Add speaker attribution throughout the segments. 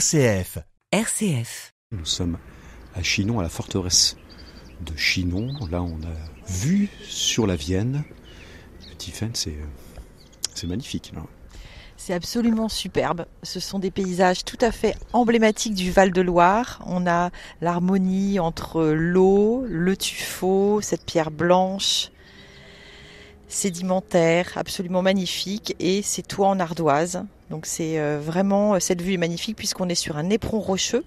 Speaker 1: RCF.
Speaker 2: RCF.
Speaker 3: Nous sommes à Chinon, à la forteresse de Chinon. Là, on a vue sur la Vienne. Tiffaine, c'est magnifique, là.
Speaker 4: C'est absolument superbe. Ce sont des paysages tout à fait emblématiques du Val-de-Loire. On a l'harmonie entre l'eau, le tuffeau, cette pierre blanche, sédimentaire, absolument magnifique, et ces toits en ardoise. Donc c'est vraiment, cette vue est magnifique puisqu'on est sur un éperon rocheux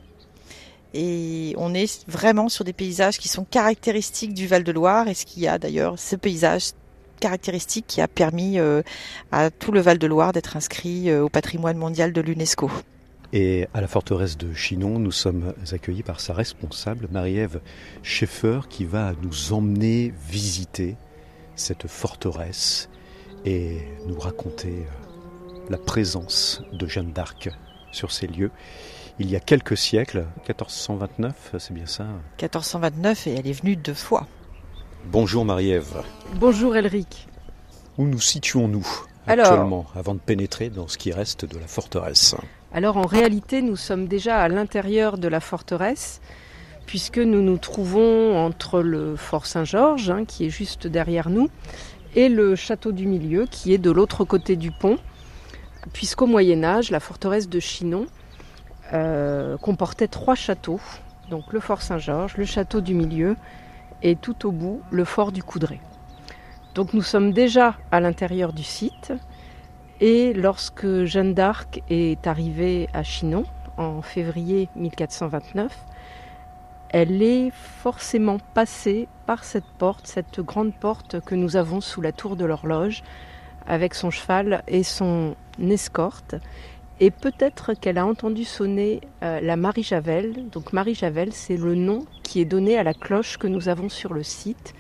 Speaker 4: et on est vraiment sur des paysages qui sont caractéristiques du Val-de-Loire, et ce qu'il y a d'ailleurs, ce paysage caractéristique qui a permis à tout le Val-de-Loire d'être inscrit au patrimoine mondial de l'UNESCO.
Speaker 3: Et à la forteresse de Chinon, nous sommes accueillis par sa responsable, Marie-Ève Schaeffer, qui va nous emmener visiter cette forteresse et nous raconter la présence de Jeanne d'Arc sur ces lieux. Il y a quelques siècles, 1429, c'est bien ça ?
Speaker 4: 1429, et elle est venue 2 fois.
Speaker 3: Bonjour Marie-Ève.
Speaker 5: Bonjour Elric.
Speaker 3: Où nous situons-nous actuellement avant de pénétrer dans ce qui reste de la forteresse ?
Speaker 5: Alors en réalité, nous sommes déjà à l'intérieur de la forteresse, puisque nous nous trouvons entre le fort Saint-Georges, qui est juste derrière nous, et le château du Milieu, qui est de l'autre côté du pont, puisqu'au Moyen-Âge, la forteresse de Chinon comportait 3 châteaux, donc le fort Saint-Georges, le château du Milieu, et tout au bout, le fort du Coudray. Donc nous sommes déjà à l'intérieur du site, et lorsque Jeanne d'Arc est arrivée à Chinon, en février 1429, elle est forcément passée par cette porte, cette grande porte que nous avons sous la tour de l'horloge, avec son cheval et son escorte. Et peut-être qu'elle a entendu sonner la Marie-Javel. Donc Marie-Javel, c'est le nom qui est donné à la cloche que nous avons sur le site.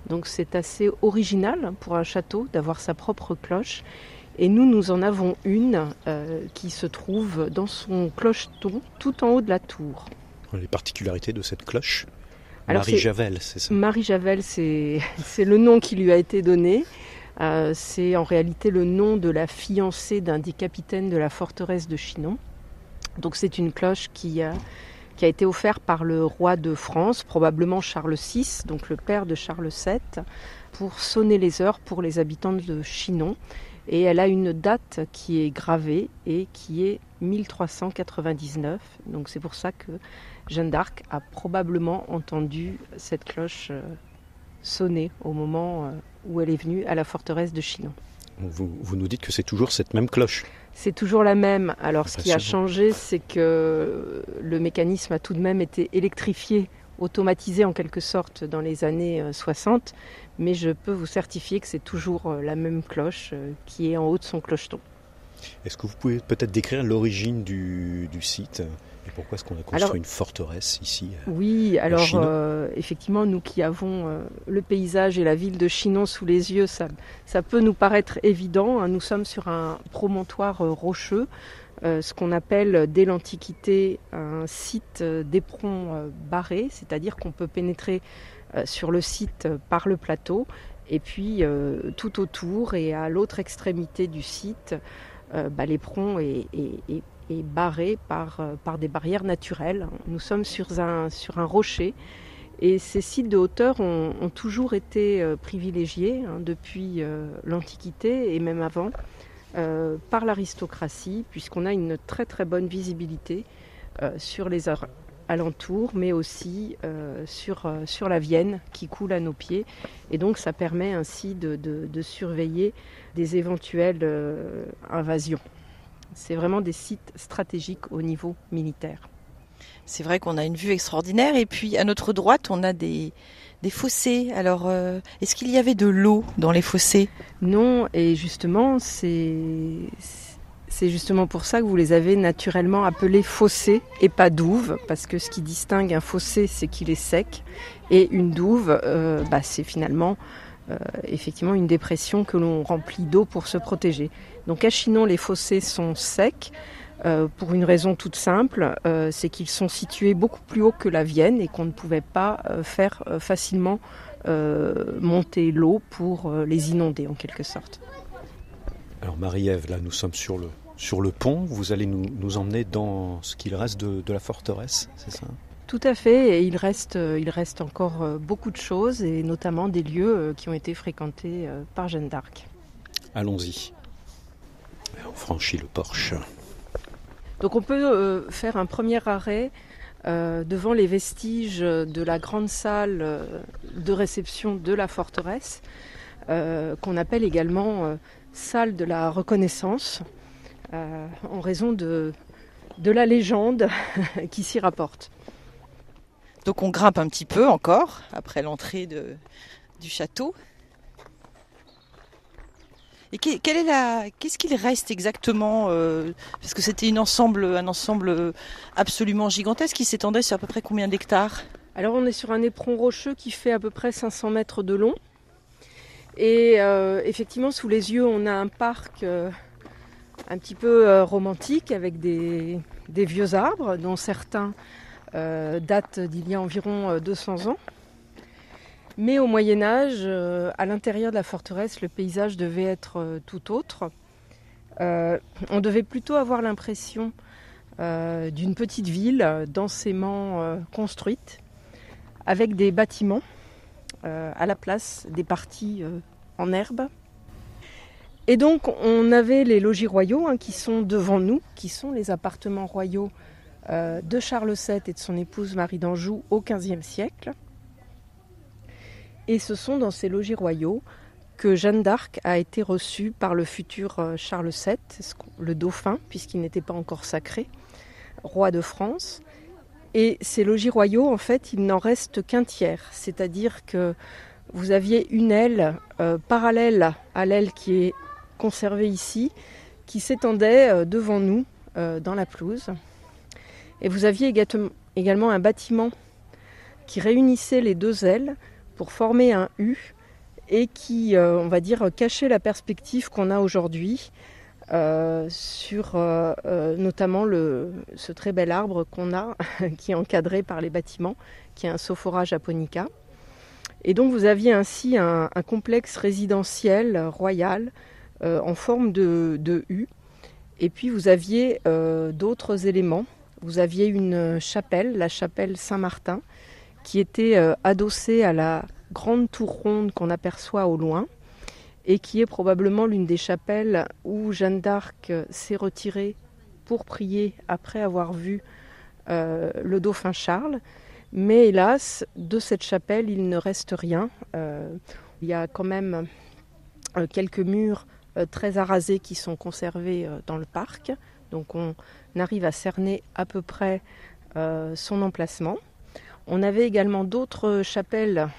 Speaker 5: Donc c'est assez original pour un château d'avoir sa propre cloche. Et nous en avons une qui se trouve dans son clocheton, tout en haut de la tour.
Speaker 3: Les particularités de cette cloche ?
Speaker 5: Alors,
Speaker 3: Marie-Javel, c'est ça ?
Speaker 5: Marie-Javel, c'est le nom qui lui a été donné. C'est en réalité le nom de la fiancée d'un des capitaines de la forteresse de Chinon. Donc c'est une cloche qui a été offerte par le roi de France, probablement Charles VI, donc le père de Charles VII, pour sonner les heures pour les habitants de Chinon. Et elle a une date qui est gravée et qui est 1399. Donc c'est pour ça que Jeanne d'Arc a probablement entendu cette cloche sonner au moment où elle est venue à la forteresse de Chinon.
Speaker 3: Vous nous dites que c'est toujours cette même cloche ?
Speaker 5: C'est toujours la même. Alors ce qui a changé, c'est que le mécanisme a tout de même été électrifié, automatisé en quelque sorte dans les années 60, mais je peux vous certifier que c'est toujours la même cloche qui est en haut de son clocheton.
Speaker 3: Est-ce que vous pouvez peut-être décrire l'origine du site ? Et pourquoi est-ce qu'on a construit une forteresse ici ?
Speaker 5: Oui, alors effectivement, nous qui avons le paysage et la ville de Chinon sous les yeux, ça peut nous paraître évident. Nous sommes sur un promontoire rocheux, ce qu'on appelle dès l'Antiquité un site d'éperon barré, c'est-à-dire qu'on peut pénétrer sur le site par le plateau, et puis tout autour et à l'autre extrémité du site, l'éperon est barré par des barrières naturelles. Nous sommes sur un rocher, et ces sites de hauteur ont toujours été privilégiés depuis l'Antiquité et même avant par l'aristocratie, puisqu'on a une très très bonne visibilité sur les alentours, mais aussi sur la Vienne qui coule à nos pieds, et donc ça permet ainsi de surveiller des éventuelles invasions. C'est vraiment des sites stratégiques au niveau militaire.
Speaker 4: C'est vrai qu'on a une vue extraordinaire, et puis à notre droite on a des fossés. Alors est-ce qu'il y avait de l'eau dans les fossés ?
Speaker 5: Non, et justement c'est justement pour ça que vous les avez naturellement appelés fossés et pas douves, parce que ce qui distingue un fossé, c'est qu'il est sec, et une douve, c'est finalement effectivement une dépression que l'on remplit d'eau pour se protéger. Donc à Chinon, les fossés sont secs pour une raison toute simple, c'est qu'ils sont situés beaucoup plus haut que la Vienne et qu'on ne pouvait pas faire facilement monter l'eau pour les inonder en quelque sorte.
Speaker 3: Alors Marie-Ève, là nous sommes sur Sur le pont, vous allez nous emmener dans ce qu'il reste de la forteresse, c'est ça ?
Speaker 5: Tout à fait, et il reste encore beaucoup de choses, et notamment des lieux qui ont été fréquentés par Jeanne d'Arc.
Speaker 3: Allons-y. On franchit le porche.
Speaker 5: Donc on peut faire un premier arrêt devant les vestiges de la grande salle de réception de la forteresse, qu'on appelle également salle de la reconnaissance, en raison de la légende qui s'y rapporte.
Speaker 4: Donc on grimpe un petit peu encore après l'entrée du château. Et qu'est-ce qu'il reste exactement parce que c'était un ensemble absolument gigantesque qui s'étendait sur à peu près combien d'hectares ?
Speaker 5: Alors on est sur un éperon rocheux qui fait à peu près 500 mètres de long. Et effectivement, sous les yeux, on a un parc un petit peu romantique avec des vieux arbres, dont certains datent d'il y a environ 200 ans. Mais au Moyen-Âge, à l'intérieur de la forteresse, le paysage devait être tout autre. On devait plutôt avoir l'impression d'une petite ville densément construite, avec des bâtiments à la place des parties en herbe. Et donc on avait les logis royaux qui sont devant nous, qui sont les appartements royaux de Charles VII et de son épouse Marie d'Anjou au XVe siècle. Et ce sont dans ces logis royaux que Jeanne d'Arc a été reçue par le futur Charles VII, le dauphin, puisqu'il n'était pas encore sacré, roi de France. Et ces logis royaux, en fait, il n'en reste qu'un tiers. C'est-à-dire que vous aviez une aile parallèle à l'aile qui est conservée ici, qui s'étendait devant nous dans la pelouse. Et vous aviez également un bâtiment qui réunissait les deux ailes pour former un U et qui, on va dire, cachait la perspective qu'on a aujourd'hui sur notamment ce très bel arbre qu'on a, qui est encadré par les bâtiments, qui est un Sophora japonica. Et donc vous aviez ainsi un complexe résidentiel royal en forme de U. Et puis vous aviez d'autres éléments. Vous aviez une chapelle, la chapelle Saint-Martin, qui était adossée à la grande tour ronde qu'on aperçoit au loin et qui est probablement l'une des chapelles où Jeanne d'Arc s'est retirée pour prier après avoir vu le dauphin Charles. Mais hélas, de cette chapelle, il ne reste rien. Il y a quand même quelques murs très arasés qui sont conservés dans le parc. Donc on arrive à cerner à peu près son emplacement. On avait également d'autres chapelles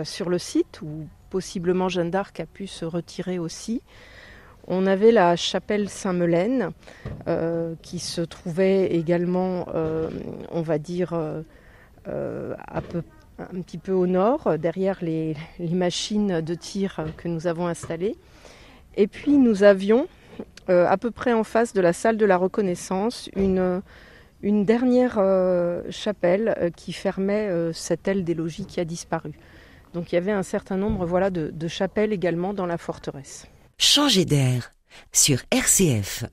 Speaker 5: sur le site où possiblement Jeanne d'Arc a pu se retirer aussi. On avait la chapelle Saint-Melaine qui se trouvait également, on va dire, un petit peu au nord, derrière les machines de tir que nous avons installées. Et puis nous avions, à peu près en face de la salle de la reconnaissance, une dernière chapelle qui fermait cette aile des logis qui a disparu. Donc il y avait un certain nombre de chapelles également dans la forteresse.
Speaker 1: Changer d'air sur RCF.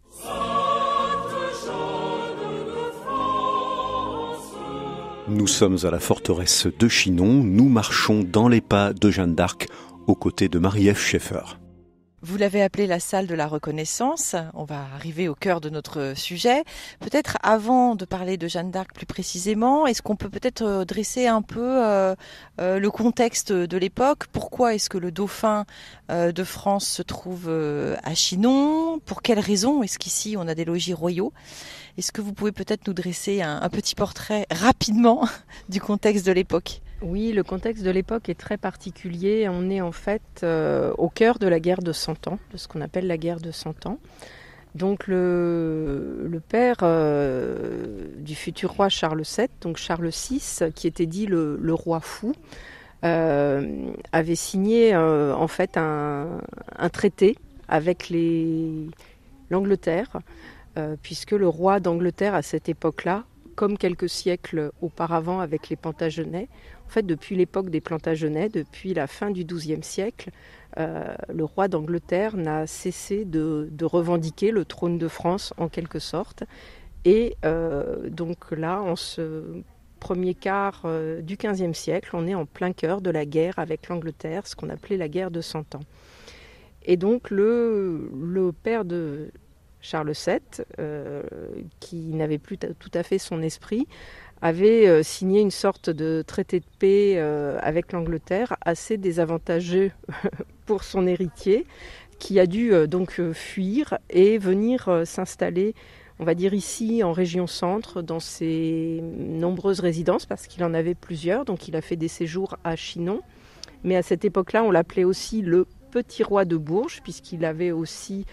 Speaker 3: Nous sommes à la forteresse de Chinon. Nous marchons dans les pas de Jeanne d'Arc aux côtés de Marie-Ève Schaeffer.
Speaker 4: Vous l'avez appelée la salle de la reconnaissance. On va arriver au cœur de notre sujet. Peut-être avant de parler de Jeanne d'Arc plus précisément, est-ce qu'on peut peut-être dresser un peu le contexte de l'époque ? Pourquoi est-ce que le dauphin de France se trouve à Chinon ? Pour quelles raisons est-ce qu'ici on a des logis royaux ? Est-ce que vous pouvez peut-être nous dresser un petit portrait rapidement du contexte de l'époque ?
Speaker 5: Oui, le contexte de l'époque est très particulier. On est en fait au cœur de la guerre de 100 ans, de ce qu'on appelle la guerre de 100 ans. Donc le père du futur roi Charles VII, donc Charles VI, qui était dit le roi fou, avait signé en fait un traité avec l'Angleterre, puisque le roi d'Angleterre à cette époque-là, comme quelques siècles auparavant avec les Plantagenets, En fait, depuis l'époque des Plantagenets, depuis la fin du XIIe siècle, le roi d'Angleterre n'a cessé de revendiquer le trône de France en quelque sorte. Et donc là, en ce premier quart du XVe siècle, on est en plein cœur de la guerre avec l'Angleterre, ce qu'on appelait la guerre de 100 ans. Et donc le père de Charles VII, qui n'avait plus tout à fait son esprit, avait signé une sorte de traité de paix avec l'Angleterre assez désavantageux pour son héritier, qui a dû donc fuir et venir s'installer, on va dire ici en région centre, dans ses nombreuses résidences, parce qu'il en avait plusieurs, donc il a fait des séjours à Chinon. Mais à cette époque-là, on l'appelait aussi le petit roi de Bourges, puisqu'il avait aussi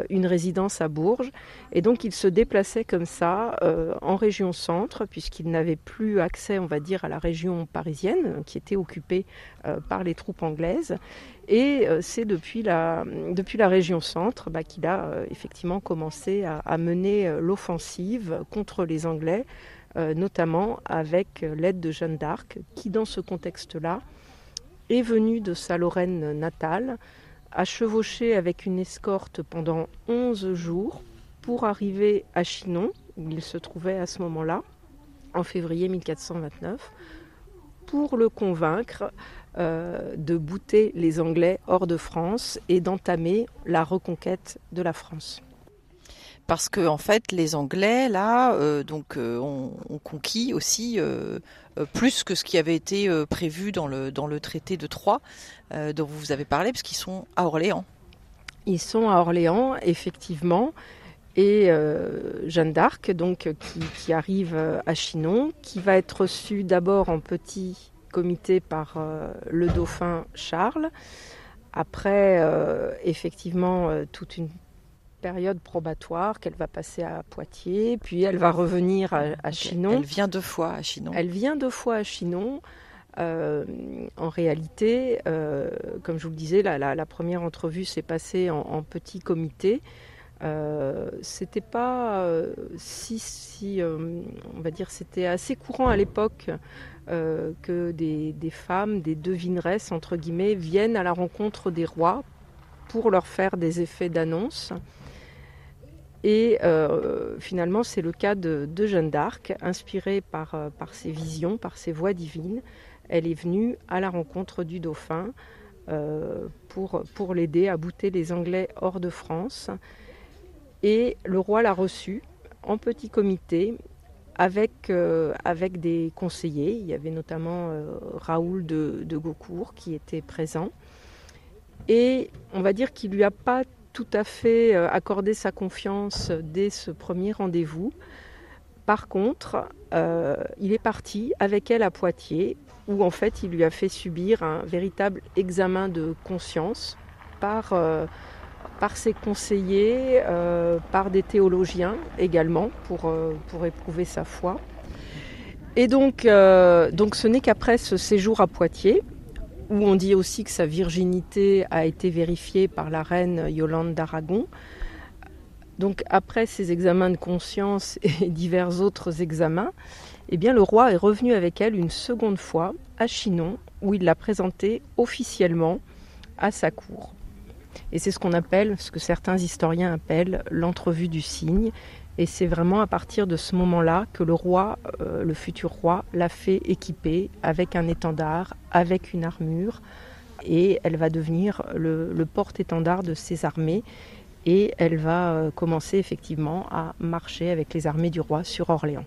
Speaker 5: une résidence à Bourges. Et donc il se déplaçait comme ça en région centre, puisqu'il n'avait plus accès, on va dire, à la région parisienne, qui était occupée par les troupes anglaises. Et c'est depuis la région centre qu'il a effectivement commencé à mener l'offensive contre les Anglais, notamment avec l'aide de Jeanne d'Arc, qui dans ce contexte-là est venue de sa Lorraine natale, a chevauché avec une escorte pendant 11 jours pour arriver à Chinon, où il se trouvait à ce moment-là, en février 1429, pour le convaincre de bouter les Anglais hors de France et d'entamer la reconquête de la France.
Speaker 4: Parce que en fait, les Anglais là, ont conquis aussi plus que ce qui avait été prévu dans le traité de Troyes dont vous avez parlé, parce qu'ils sont à Orléans.
Speaker 5: Ils sont à Orléans, effectivement, et Jeanne d'Arc, donc qui arrive à Chinon, qui va être reçue d'abord en petit comité par le dauphin Charles. Après, effectivement, toute une période probatoire qu'elle va passer à Poitiers, puis elle va revenir à Chinon.
Speaker 4: Elle vient 2 fois à Chinon.
Speaker 5: En réalité, comme je vous le disais, la première entrevue s'est passée en petit comité. C'était pas on va dire, c'était assez courant à l'époque que des femmes, des devineresses entre guillemets, viennent à la rencontre des rois pour leur faire des effets d'annonce. Et finalement, c'est le cas de Jeanne d'Arc, inspirée par ses visions, par ses voix divines. Elle est venue à la rencontre du dauphin pour l'aider à bouter les Anglais hors de France. Et le roi l'a reçue en petit comité avec des conseillers. Il y avait notamment Raoul de Gaucourt qui était présent. Et on va dire qu'il ne lui a pas tout à fait accordé sa confiance dès ce premier rendez-vous. Par contre, il est parti avec elle à Poitiers, où en fait il lui a fait subir un véritable examen de conscience par ses conseillers, par des théologiens également, pour éprouver sa foi. Et donc ce n'est qu'après ce séjour à Poitiers, où on dit aussi que sa virginité a été vérifiée par la reine Yolande d'Aragon. Donc après ces examens de conscience et divers autres examens, eh bien, le roi est revenu avec elle une seconde fois à Chinon, où il l'a présentée officiellement à sa cour. Et c'est ce que certains historiens appellent l'entrevue du cygne. Et c'est vraiment à partir de ce moment-là que le roi, le futur roi, l'a fait équiper avec un étendard, avec une armure. Et elle va devenir le porte-étendard de ses armées. Et elle va commencer effectivement à marcher avec les armées du roi sur Orléans.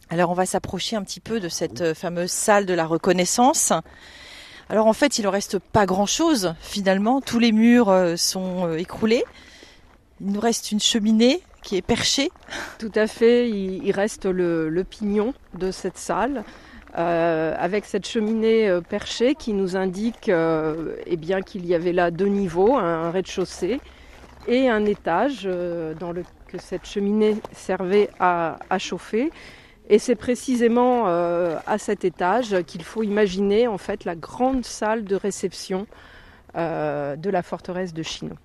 Speaker 4: Alors on va s'approcher un petit peu de cette fameuse salle de la reconnaissance. Alors en fait, il ne reste pas grand-chose finalement. Tous les murs sont écroulés. Il nous reste une cheminée qui est perchée.
Speaker 5: Tout à fait, il reste le pignon de cette salle. Avec cette cheminée perchée qui nous indique qu'il y avait là 2 niveaux, un rez-de-chaussée et un étage que cette cheminée servait à chauffer. Et c'est précisément à cet étage qu'il faut imaginer en fait la grande salle de réception de la forteresse de Chinon.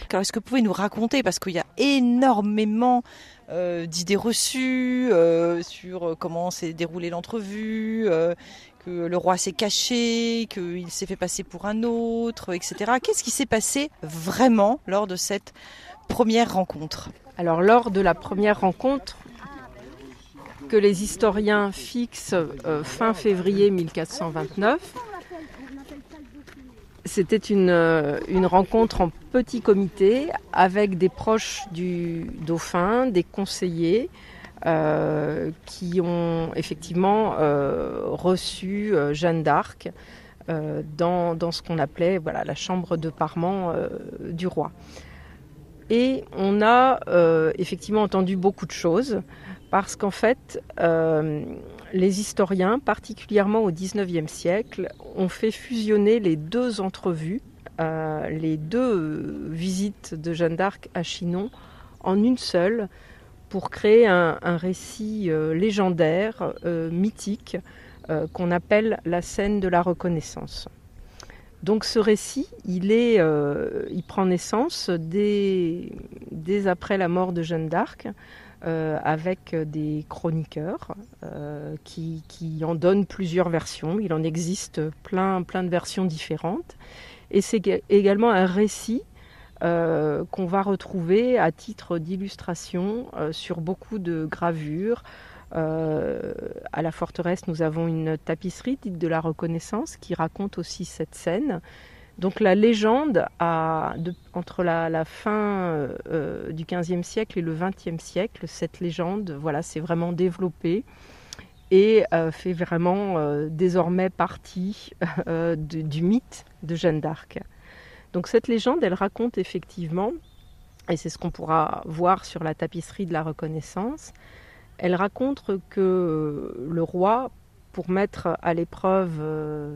Speaker 4: Alors, est-ce que vous pouvez nous raconter, parce qu'il y a énormément d'idées reçues sur comment s'est déroulée l'entrevue, que le roi s'est caché, qu'il s'est fait passer pour un autre, etc. Qu'est-ce qui s'est passé vraiment lors de cette première rencontre ?
Speaker 5: Alors lors de la première rencontre, que les historiens fixent fin février 1429, c'était une rencontre en petit comité avec des proches du dauphin, des conseillers qui ont effectivement reçu Jeanne d'Arc dans ce qu'on appelait la chambre de parement du roi. Et on a effectivement entendu beaucoup de choses parce qu'en fait, les historiens, particulièrement au XIXe siècle, ont fait fusionner les deux entrevues, les deux visites de Jeanne d'Arc à Chinon en une seule pour créer un récit légendaire, mythique, qu'on appelle la scène de la reconnaissance. Donc ce récit, il prend naissance dès après la mort de Jeanne d'Arc, avec des chroniqueurs qui en donnent plusieurs versions. Il en existe plein de versions différentes. Et c'est également un récit qu'on va retrouver à titre d'illustration sur beaucoup de gravures. À la forteresse, nous avons une tapisserie dite de la reconnaissance qui raconte aussi cette scène. Donc la légende, entre la fin du XVe siècle et le XXe siècle, cette légende s'est vraiment développée et fait vraiment désormais partie du mythe de Jeanne d'Arc. Donc cette légende, elle raconte effectivement, et c'est ce qu'on pourra voir sur la tapisserie de la reconnaissance, elle raconte que le roi, pour mettre à l'épreuve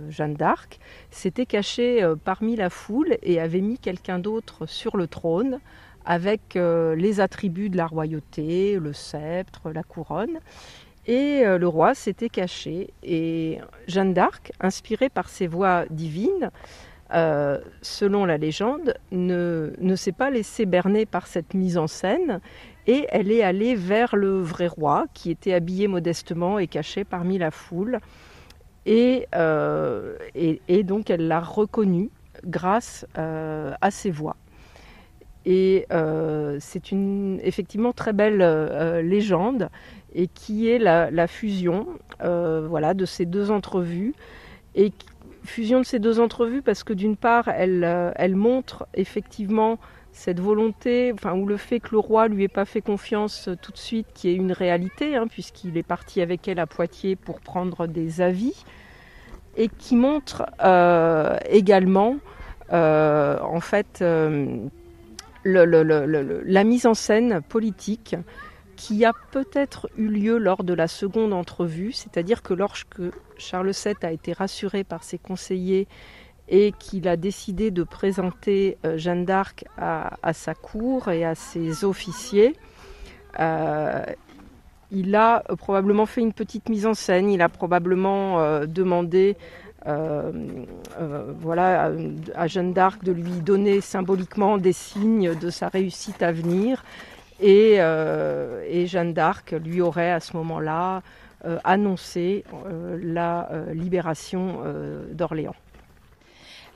Speaker 5: Jeanne d'Arc, s'était caché parmi la foule et avait mis quelqu'un d'autre sur le trône avec les attributs de la royauté, le sceptre, la couronne. Et le roi s'était caché. Et Jeanne d'Arc, inspirée par ses voix divines, selon la légende, ne s'est pas laissée berner par cette mise en scène et elle est allée vers le vrai roi qui était habillé modestement et caché parmi la foule et donc elle l'a reconnu grâce à ses voix. Et c'est une effectivement très belle légende et qui est la fusion de ces deux entrevues et fusion de ces deux entrevues parce que d'une part, elle montre effectivement cette volonté, ou le fait que le roi lui ait pas fait confiance tout de suite, qui est une réalité, puisqu'il est parti avec elle à Poitiers pour prendre des avis, et qui montre également, la mise en scène politique qui a peut-être eu lieu lors de la seconde entrevue, c'est-à-dire que lorsque Charles VII a été rassuré par ses conseillers et qu'il a décidé de présenter Jeanne d'Arc à sa cour et à ses officiers, il a probablement fait une petite mise en scène, il a probablement demandé à Jeanne d'Arc de lui donner symboliquement des signes de sa réussite à venir. Et Jeanne d'Arc lui aurait à ce moment-là annoncé la libération d'Orléans.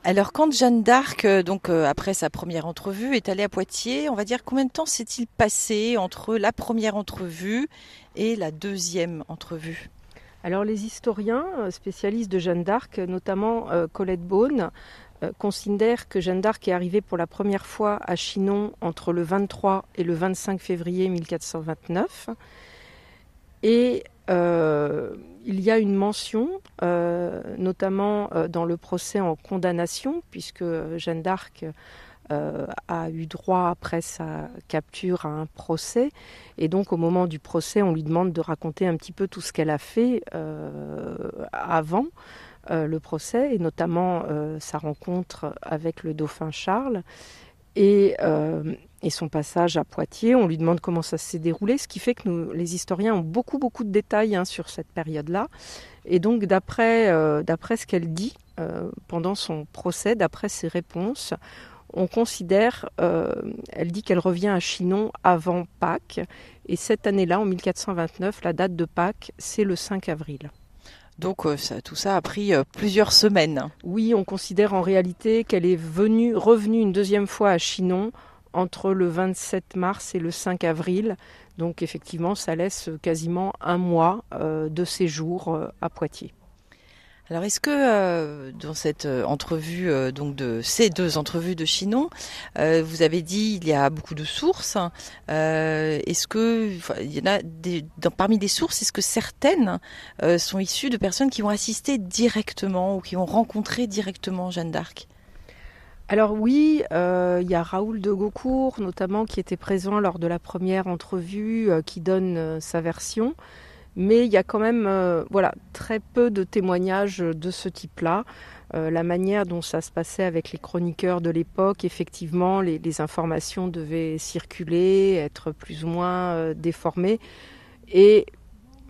Speaker 4: Alors quand Jeanne d'Arc, après sa première entrevue, est allée à Poitiers, on va dire combien de temps s'est-il passé entre la première entrevue et la deuxième entrevue ?
Speaker 5: Alors les historiens spécialistes de Jeanne d'Arc, notamment Colette Beaune, considèrent que Jeanne d'Arc est arrivée pour la première fois à Chinon entre le 23 et le 25 février 1429. Et il y a une mention, notamment dans le procès en condamnation, puisque Jeanne d'Arc a eu droit, après sa capture, à un procès. Et donc, au moment du procès, on lui demande de raconter un petit peu tout ce qu'elle a fait avant le procès, et notamment sa rencontre avec le dauphin Charles. Et son passage à Poitiers, on lui demande comment ça s'est déroulé, ce qui fait que les historiens ont beaucoup de détails sur cette période-là. Et donc d'après ce qu'elle dit pendant son procès, d'après ses réponses, on considère, elle dit qu'elle revient à Chinon avant Pâques. Et cette année-là, en 1429, la date de Pâques, c'est le 5 avril.
Speaker 4: Donc tout ça a pris plusieurs semaines.
Speaker 5: Oui, on considère en réalité qu'elle est revenue une deuxième fois à Chinon entre le 27 mars et le 5 avril. Donc effectivement, ça laisse quasiment un mois de séjour à Poitiers.
Speaker 4: Alors est-ce que dans cette entrevue, donc de ces deux entrevues de Chinon, vous avez dit il y a beaucoup de sources. Est-ce que il y en a parmi des sources, est-ce que certaines sont issues de personnes qui ont assisté directement ou qui ont rencontré directement Jeanne d'Arc ?
Speaker 5: Alors oui, il y a Raoul de Gaucourt notamment qui était présent lors de la première entrevue, qui donne sa version. Mais il y a quand même très peu de témoignages de ce type-là. La manière dont ça se passait avec les chroniqueurs de l'époque, effectivement, les informations devaient circuler, être plus ou moins déformées. Et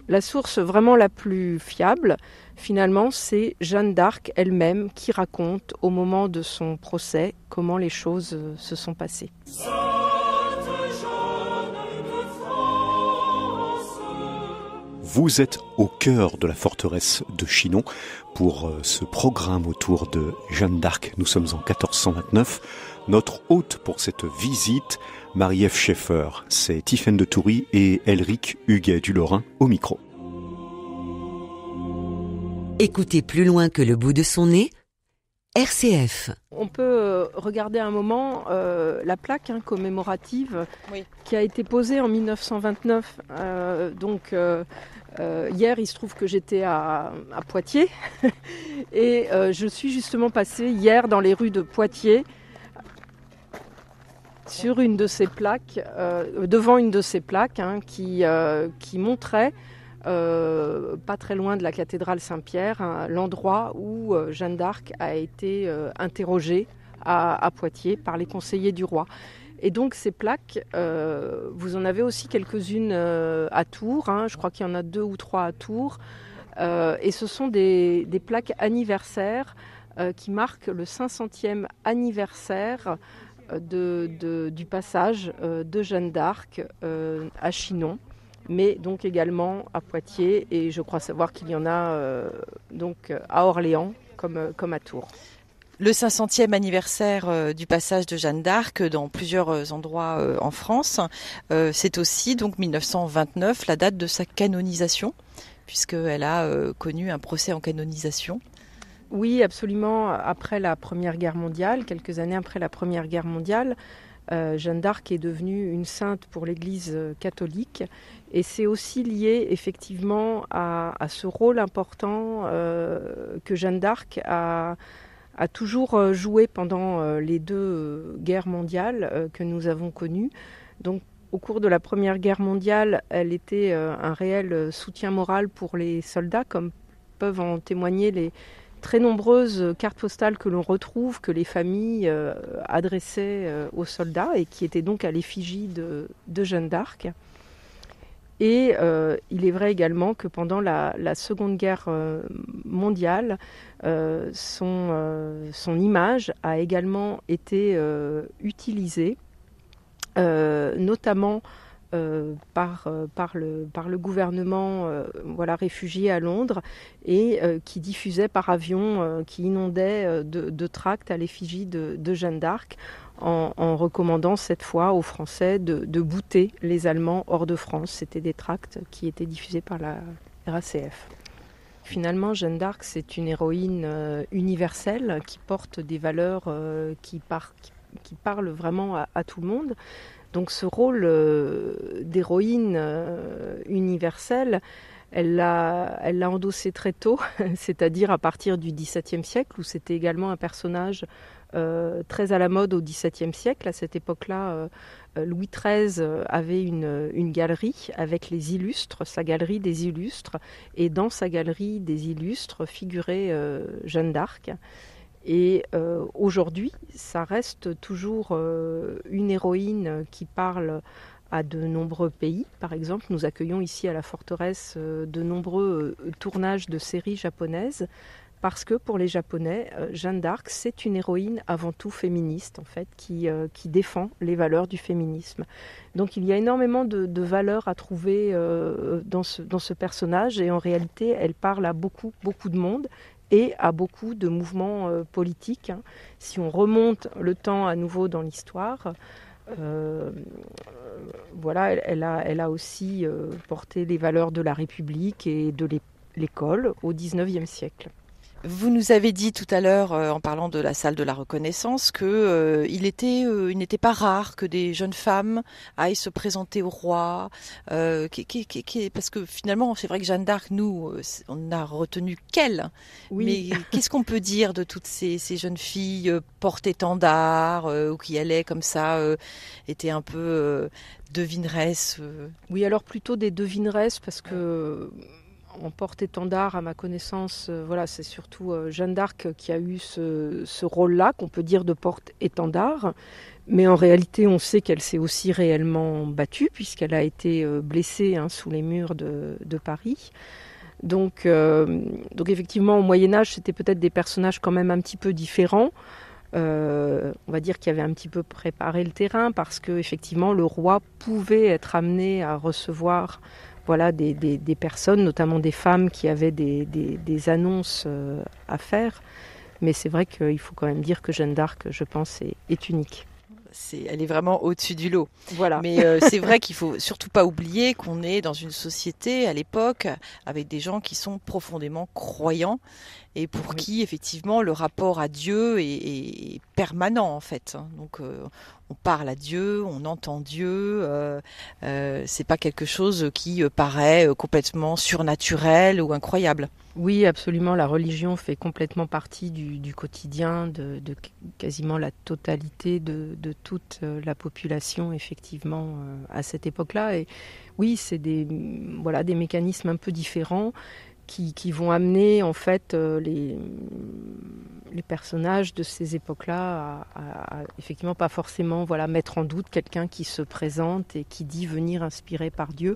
Speaker 5: la source vraiment la plus fiable, finalement, c'est Jeanne d'Arc elle-même qui raconte au moment de son procès comment les choses se sont passées.
Speaker 3: Vous êtes au cœur de la forteresse de Chinon pour ce programme autour de Jeanne d'Arc. Nous sommes en 1429. Notre hôte pour cette visite, Marie-Ève Schaeffer, c'est Tiffaine de Toury et Elric Huguet du Lorrain au micro.
Speaker 1: Écoutez plus loin que le bout de son nez, RCF.
Speaker 5: On peut regarder un moment la plaque commémorative qui a été posée en 1929. Hier, il se trouve que j'étais à Poitiers et je suis justement passée hier dans les rues de Poitiers sur une de ces plaques, devant une de ces plaques qui montrait pas très loin de la cathédrale Saint-Pierre, l'endroit où Jeanne d'Arc a été interrogée à Poitiers par les conseillers du roi. Et donc ces plaques, vous en avez aussi quelques-unes à Tours, je crois qu'il y en a 2 ou 3 à Tours, et ce sont des plaques anniversaires qui marquent le 500e anniversaire du passage de Jeanne d'Arc à Chinon, mais donc également à Poitiers, et je crois savoir qu'il y en a à Orléans comme à Tours.
Speaker 4: Le 500e anniversaire du passage de Jeanne d'Arc dans plusieurs endroits en France, c'est aussi donc 1929, la date de sa canonisation, puisqu'elle a connu un procès en canonisation.
Speaker 5: Oui, absolument. Après la Première Guerre mondiale, quelques années après la Première Guerre mondiale, Jeanne d'Arc est devenue une sainte pour l'Église catholique, et c'est aussi lié effectivement à ce rôle important que Jeanne d'Arc a toujours joué pendant les 2 guerres mondiales que nous avons connues. Donc, au cours de la Première Guerre mondiale, elle était un réel soutien moral pour les soldats, comme peuvent en témoigner les très nombreuses cartes postales que l'on retrouve, que les familles adressaient aux soldats et qui étaient donc à l'effigie de Jeanne d'Arc. Et il est vrai également que pendant la Seconde Guerre mondiale, son image a également été utilisée, notamment par le gouvernement réfugié à Londres, et qui diffusait par avion, qui inondait de tracts à l'effigie de Jeanne d'Arc, en recommandant cette fois aux Français de bouter les Allemands hors de France. C'était des tracts qui étaient diffusés par la RACF. Finalement, Jeanne d'Arc, c'est une héroïne universelle qui porte des valeurs qui parlent vraiment à tout le monde. Donc ce rôle d'héroïne universelle, elle l'a endossé très tôt, c'est-à-dire à partir du XVIIe siècle, où c'était également un personnage très à la mode au XVIIe siècle. À cette époque-là, Louis XIII avait une galerie avec les illustres, sa galerie des illustres, et dans sa galerie des illustres figurait Jeanne d'Arc. Et aujourd'hui, ça reste toujours une héroïne qui parle à de nombreux pays. Par exemple, nous accueillons ici à la forteresse de nombreux tournages de séries japonaises, parce que pour les Japonais, Jeanne d'Arc, c'est une héroïne avant tout féministe, en fait, qui défend les valeurs du féminisme. Donc il y a énormément de valeurs à trouver dans ce personnage, et en réalité, elle parle à beaucoup, beaucoup de monde et à beaucoup de mouvements politiques. Si on remonte le temps à nouveau dans l'histoire, voilà, elle a aussi porté les valeurs de la République et de l'école au XIXe siècle.
Speaker 4: Vous nous avez dit tout à l'heure, en parlant de la salle de la reconnaissance, que il n'était pas rare que des jeunes femmes aillent se présenter au roi, parce que finalement, c'est vrai que Jeanne d'Arc, nous, on n'a retenu qu'elle.
Speaker 5: Oui.
Speaker 4: Mais qu'est-ce qu'on peut dire de toutes ces jeunes filles porte-étendard, ou qui allaient comme ça, étaient un peu devineresses
Speaker 5: Oui, alors plutôt des devineresses, parce que en porte-étendard, à ma connaissance, voilà, c'est surtout Jeanne d'Arc qui a eu ce rôle-là, qu'on peut dire de porte-étendard. Mais en réalité, on sait qu'elle s'est aussi réellement battue, puisqu'elle a été blessée sous les murs de Paris. Donc effectivement, au Moyen-Âge, c'était peut-être des personnages quand même un petit peu différents. On va dire qu'il y avait un petit peu préparé le terrain, parce que effectivement, le roi pouvait être amené à recevoir des personnes, notamment des femmes qui avaient des annonces à faire. Mais c'est vrai qu'il faut quand même dire que Jeanne d'Arc, je pense, est unique.
Speaker 4: Elle est vraiment au-dessus du lot.
Speaker 5: Voilà.
Speaker 4: Mais c'est vrai qu'il faut surtout pas oublier qu'on est dans une société à l'époque avec des gens qui sont profondément croyants et pour qui effectivement le rapport à Dieu est permanent en fait. Donc on parle à Dieu, on entend Dieu. C'est pas quelque chose qui paraît complètement surnaturel ou incroyable.
Speaker 5: Oui, absolument. La religion fait complètement partie du quotidien de quasiment la totalité de toute la population, effectivement, à cette époque-là. Et oui, c'est des mécanismes un peu différents qui vont amener, en fait, les personnages de ces époques-là à effectivement pas forcément mettre en doute quelqu'un qui se présente et qui dit venir inspiré par Dieu.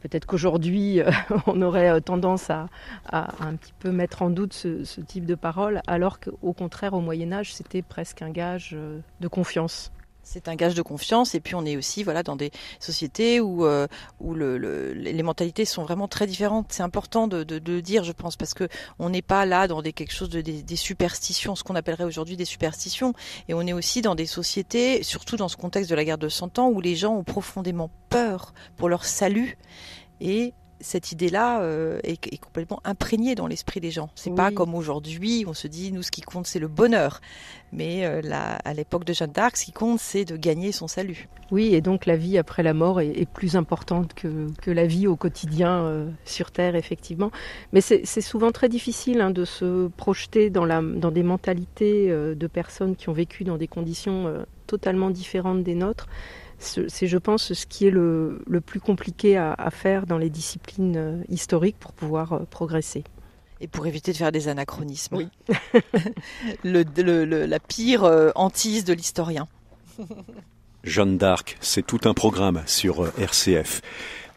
Speaker 5: Peut-être qu'aujourd'hui, on aurait tendance à un petit peu mettre en doute ce type de parole, alors qu'au contraire, au Moyen-Âge, c'était presque un gage de confiance.
Speaker 4: C'est un gage de confiance, et puis on est aussi dans des sociétés où les mentalités sont vraiment très différentes. C'est important de dire, je pense, parce que on n'est pas là dans quelque chose des superstitions, ce qu'on appellerait aujourd'hui des superstitions, et on est aussi dans des sociétés, surtout dans ce contexte de la guerre de 100 ans, où les gens ont profondément peur pour leur salut, et cette idée-là est complètement imprégnée dans l'esprit des gens. C'est pas comme aujourd'hui, on se dit, nous, ce qui compte, c'est le bonheur. Mais à l'époque de Jeanne d'Arc, ce qui compte, c'est de gagner son salut.
Speaker 5: Oui, et donc la vie après la mort est plus importante que la vie au quotidien sur Terre, effectivement. Mais c'est souvent très difficile de se projeter dans des mentalités de personnes qui ont vécu dans des conditions totalement différentes des nôtres. C'est, je pense, ce qui est le plus compliqué à faire dans les disciplines historiques pour pouvoir progresser.
Speaker 4: Et pour éviter de faire des anachronismes.
Speaker 5: Oui.
Speaker 4: La pire hantise de l'historien.
Speaker 3: Jeanne d'Arc, c'est tout un programme sur RCF.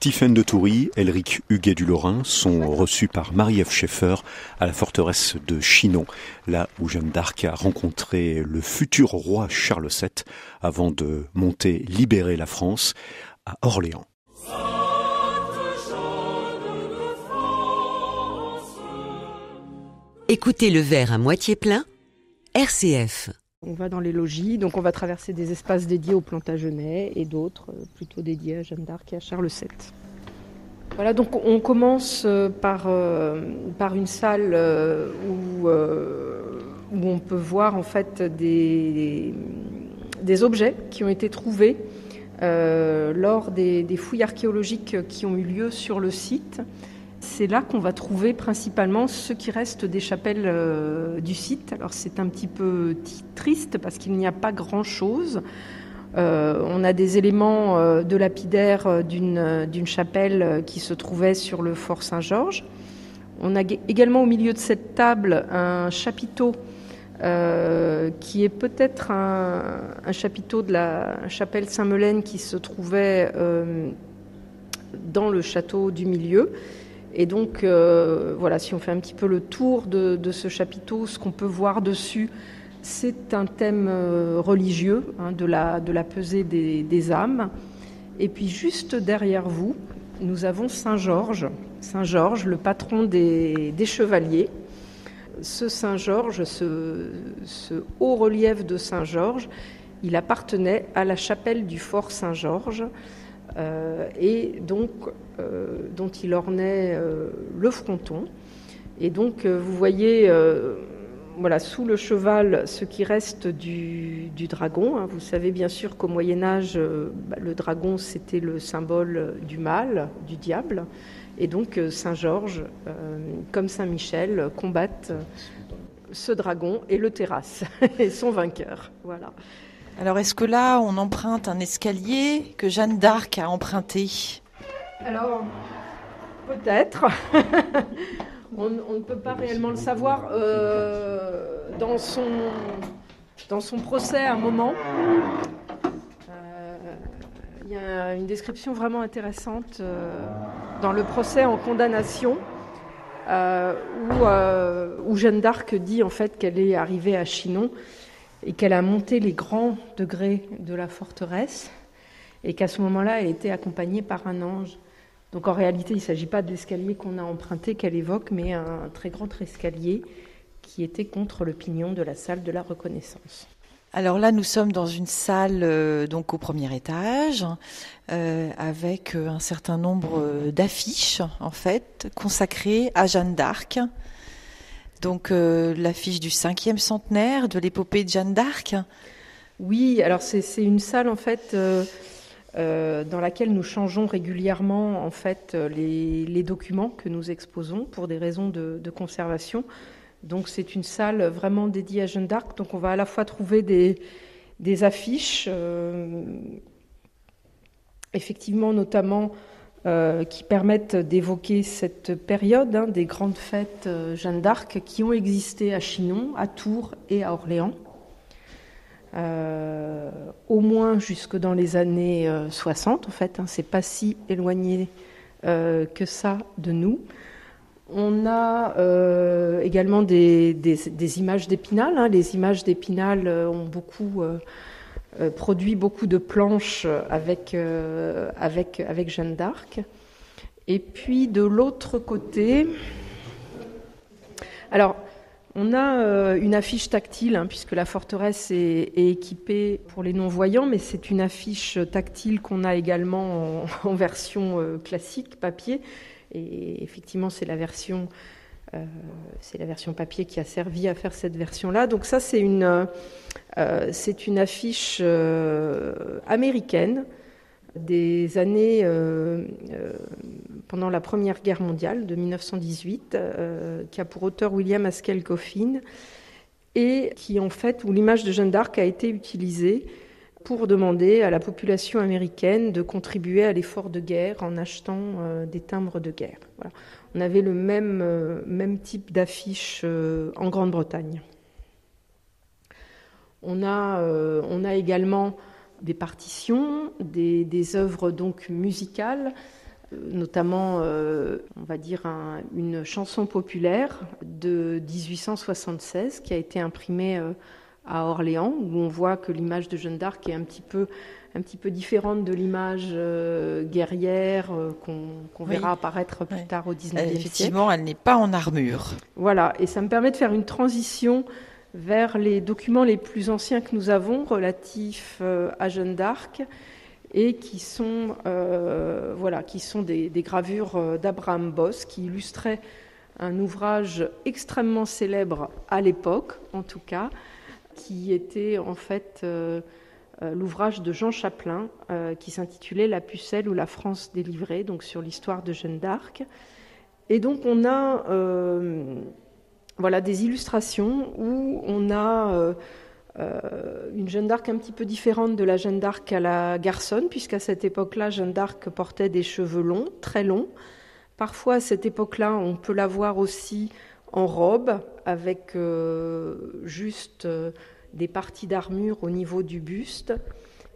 Speaker 3: Tiffaine de Toury, Elric Huguet du Lorrain sont reçus par Marie-Ève Schaeffer à la forteresse de Chinon, là où Jeanne d'Arc a rencontré le futur roi Charles VII avant de monter libérer la France à Orléans.
Speaker 1: Écoutez le verre à moitié plein, RCF.
Speaker 5: On va dans les logis, donc on va traverser des espaces dédiés au Plantagenet et d'autres plutôt dédiés à Jeanne d'Arc et à Charles VII. Voilà, donc on commence par une salle où on peut voir en fait des objets qui ont été trouvés lors des fouilles archéologiques qui ont eu lieu sur le site. C'est là qu'on va trouver principalement ce qui reste des chapelles du site. Alors c'est un petit peu triste parce qu'il n'y a pas grand-chose. On a des éléments de lapidaire d'une chapelle qui se trouvait sur le fort Saint-Georges. On a également au milieu de cette table un chapiteau qui est peut-être un chapiteau de la chapelle Saint-Melaine qui se trouvait dans le château du Milieu. Et donc, si on fait un petit peu le tour de ce chapiteau, ce qu'on peut voir dessus, c'est un thème religieux, de la pesée des âmes. Et puis juste derrière vous, nous avons Saint-Georges, le patron des chevaliers. Ce Saint-Georges, ce haut relief de Saint-Georges, il appartenait à la chapelle du fort Saint-Georges, et donc dont il ornait le fronton. Et donc vous voyez sous le cheval ce qui reste du dragon. Vous savez bien sûr qu'au Moyen-Âge, le dragon c'était le symbole du mal, du diable. Et donc Saint-Georges, comme Saint-Michel, combattent ce dragon et le terrassent, et sont vainqueurs. Voilà.
Speaker 4: Alors, est-ce que là, on emprunte un escalier que Jeanne d'Arc a emprunté ?
Speaker 5: Alors, peut-être. On ne peut pas réellement le savoir. Dans son procès, à un moment, il y a une description vraiment intéressante dans le procès en condamnation, où Jeanne d'Arc dit en fait qu'elle est arrivée à Chinon et qu'elle a monté les grands degrés de la forteresse et qu'à ce moment-là, elle était accompagnée par un ange. Donc en réalité, il ne s'agit pas de l'escalier qu'on a emprunté, qu'elle évoque, mais un très grand escalier qui était contre le pignon de la salle de la reconnaissance.
Speaker 4: Alors là, nous sommes dans une salle donc au premier étage, avec un certain nombre d'affiches en fait consacrées à Jeanne d'Arc. Donc l'affiche du 5e centenaire de l'épopée de Jeanne d'Arc.
Speaker 5: Oui, alors c'est une salle en fait dans laquelle nous changeons régulièrement en fait les documents que nous exposons pour des raisons de conservation. Donc c'est une salle vraiment dédiée à Jeanne d'Arc. Donc on va à la fois trouver des affiches, effectivement notamment qui permettent d'évoquer cette période des grandes fêtes Jeanne d'Arc qui ont existé à Chinon, à Tours et à Orléans, au moins jusque dans les années 60 en fait, c'est pas si éloigné que ça de nous. On a également des images d'Épinal. Les images d'Épinal ont produit beaucoup de planches avec Jeanne d'Arc. Et puis de l'autre côté, alors on a une affiche tactile, puisque la forteresse est équipée pour les non-voyants, mais c'est une affiche tactile qu'on a également en version classique, papier. Et effectivement, c'est la version papier qui a servi à faire cette version-là. Donc ça, c'est une affiche américaine des années pendant la Première Guerre mondiale de 1918, qui a pour auteur William Haskell Coffin, et qui en fait, où l'image de Jeanne d'Arc a été utilisée pour demander à la population américaine de contribuer à l'effort de guerre en achetant des timbres de guerre. Voilà. On avait le même type d'affiche en Grande-Bretagne. On a également des partitions, des œuvres donc musicales, notamment, on va dire, une chanson populaire de 1876 qui a été imprimée à Orléans, où on voit que l'image de Jeanne d'Arc est un petit peu différente de l'image guerrière qu'on verra apparaître plus tard au XIXe siècle.
Speaker 4: Effectivement, elle n'est pas en armure.
Speaker 5: Voilà, et ça me permet de faire une transition vers les documents les plus anciens que nous avons relatifs à Jeanne d'Arc et qui sont des gravures d'Abraham Bosse qui illustraient un ouvrage extrêmement célèbre à l'époque, en tout cas, qui était en fait l'ouvrage de Jean Chapelain qui s'intitulait « La pucelle ou la France délivrée », donc sur l'histoire de Jeanne d'Arc. Et donc on a des illustrations où on a une Jeanne d'Arc un petit peu différente de la Jeanne d'Arc à la garçonne, puisqu'à cette époque-là, Jeanne d'Arc portait des cheveux longs, très longs. Parfois, à cette époque-là, on peut la voir aussi en robe, avec juste des parties d'armure au niveau du buste.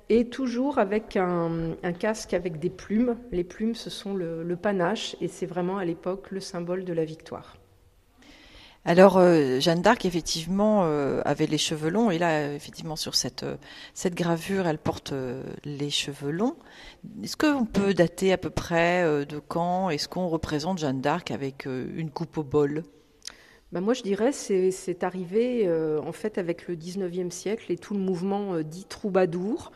Speaker 5: Et toujours avec un casque avec des plumes. Les plumes, ce sont le panache, et c'est vraiment à l'époque le symbole de la victoire.
Speaker 4: Alors, Jeanne d'Arc, effectivement, avait les cheveux longs. Et là, effectivement, sur cette gravure, elle porte les cheveux longs. Est-ce qu'on peut dater à peu près de quand est-ce qu'on représente Jeanne d'Arc avec une coupe au bol?
Speaker 5: Moi, je dirais c'est arrivé en fait avec le 19e siècle et tout le mouvement dit troubadour,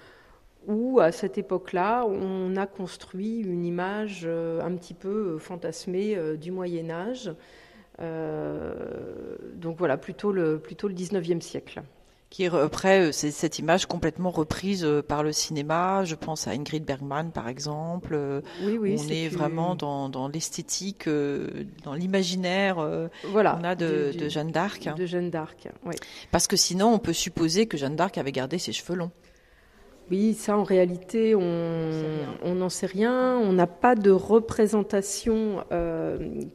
Speaker 5: où à cette époque-là, on a construit une image un petit peu fantasmée du Moyen-Âge. Donc voilà, plutôt le 19e siècle.
Speaker 4: Qui est après, c'est cette image complètement reprise par le cinéma. Je pense à Ingrid Bergman, par exemple.
Speaker 5: Oui,
Speaker 4: on est vraiment dans l'esthétique, dans l'imaginaire
Speaker 5: voilà,
Speaker 4: qu'on a de Jeanne d'Arc.
Speaker 5: De Jeanne d'Arc, oui.
Speaker 4: Parce que sinon, on peut supposer que Jeanne d'Arc avait gardé ses cheveux longs.
Speaker 5: Oui, ça en réalité, on n'en sait rien. On n'a pas de représentations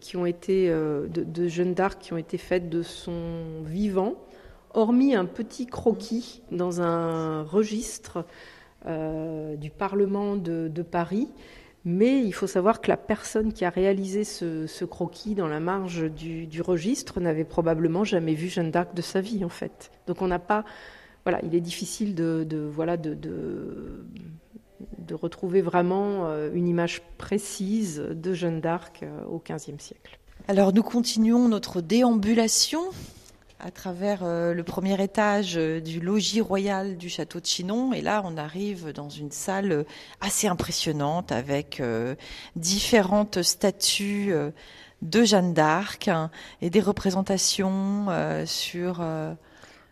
Speaker 5: qui ont été de Jeanne d'Arc qui ont été faites de son vivant, hormis un petit croquis dans un registre du Parlement de Paris. Mais il faut savoir que la personne qui a réalisé ce croquis dans la marge du registre n'avait probablement jamais vu Jeanne d'Arc de sa vie, en fait. Donc on n'a pas... Voilà, il est difficile de retrouver vraiment une image précise de Jeanne d'Arc au XVe siècle.
Speaker 4: Alors nous continuons notre déambulation à travers le premier étage du logis royal du château de Chinon. Et là, on arrive dans une salle assez impressionnante avec différentes statues de Jeanne d'Arc et des représentations sur...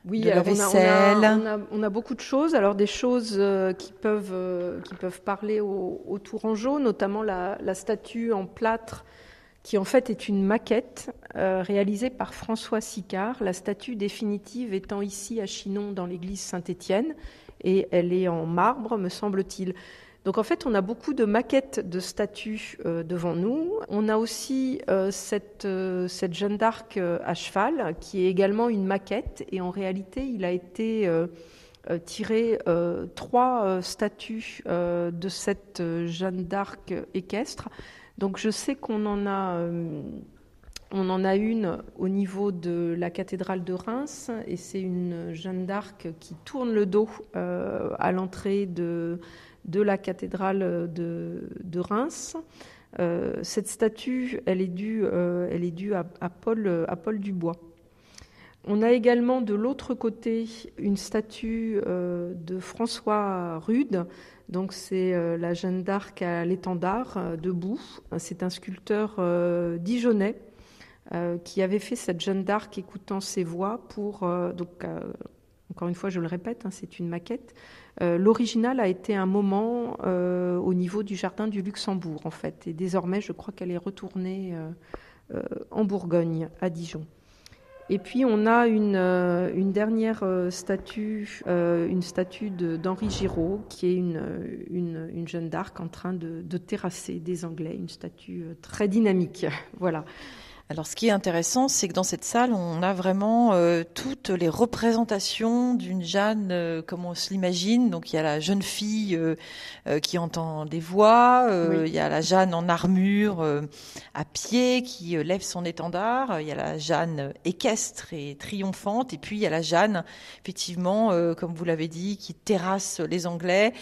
Speaker 5: Oui,
Speaker 4: de la
Speaker 5: alors
Speaker 4: vaisselle.
Speaker 5: on a beaucoup de choses. Alors des choses qui peuvent parler au Tourangeau, notamment la statue en plâtre qui en fait est une maquette réalisée par François Sicard. La statue définitive étant ici à Chinon dans l'église Saint-Étienne, et elle est en marbre, me semble-t-il. Donc en fait, on a beaucoup de maquettes de statues devant nous. On a aussi cette Jeanne d'Arc à cheval, qui est également une maquette. Et en réalité, il a été tiré 3 statues de cette Jeanne d'Arc équestre. Donc je sais qu'on en a une au niveau de la cathédrale de Reims, et c'est une Jeanne d'Arc qui tourne le dos à l'entrée de la cathédrale de Reims. Cette statue, elle est due à Paul Dubois. On a également de l'autre côté une statue de François Rude. Donc c'est la Jeanne d'Arc à l'étendard debout. C'est un sculpteur dijonnais qui avait fait cette Jeanne d'Arc écoutant ses voix pour... encore une fois, je le répète, c'est une maquette. L'original a été un moment au niveau du jardin du Luxembourg, en fait. Et désormais, je crois qu'elle est retournée en Bourgogne, à Dijon. Et puis, on a une dernière statue, une statue d'Henri Giraud, qui est une Jeanne d'Arc en train de terrasser des Anglais, une statue très dynamique. Voilà.
Speaker 4: Alors, ce qui est intéressant, c'est que dans cette salle, on a vraiment toutes les représentations d'une Jeanne comme on se l'imagine. Donc, il y a la jeune fille qui entend des voix,
Speaker 5: Oui.
Speaker 4: il y a la Jeanne en armure à pied qui lève son étendard, il y a la Jeanne équestre et triomphante, et puis il y a la Jeanne, effectivement, comme vous l'avez dit, qui terrasse les Anglais.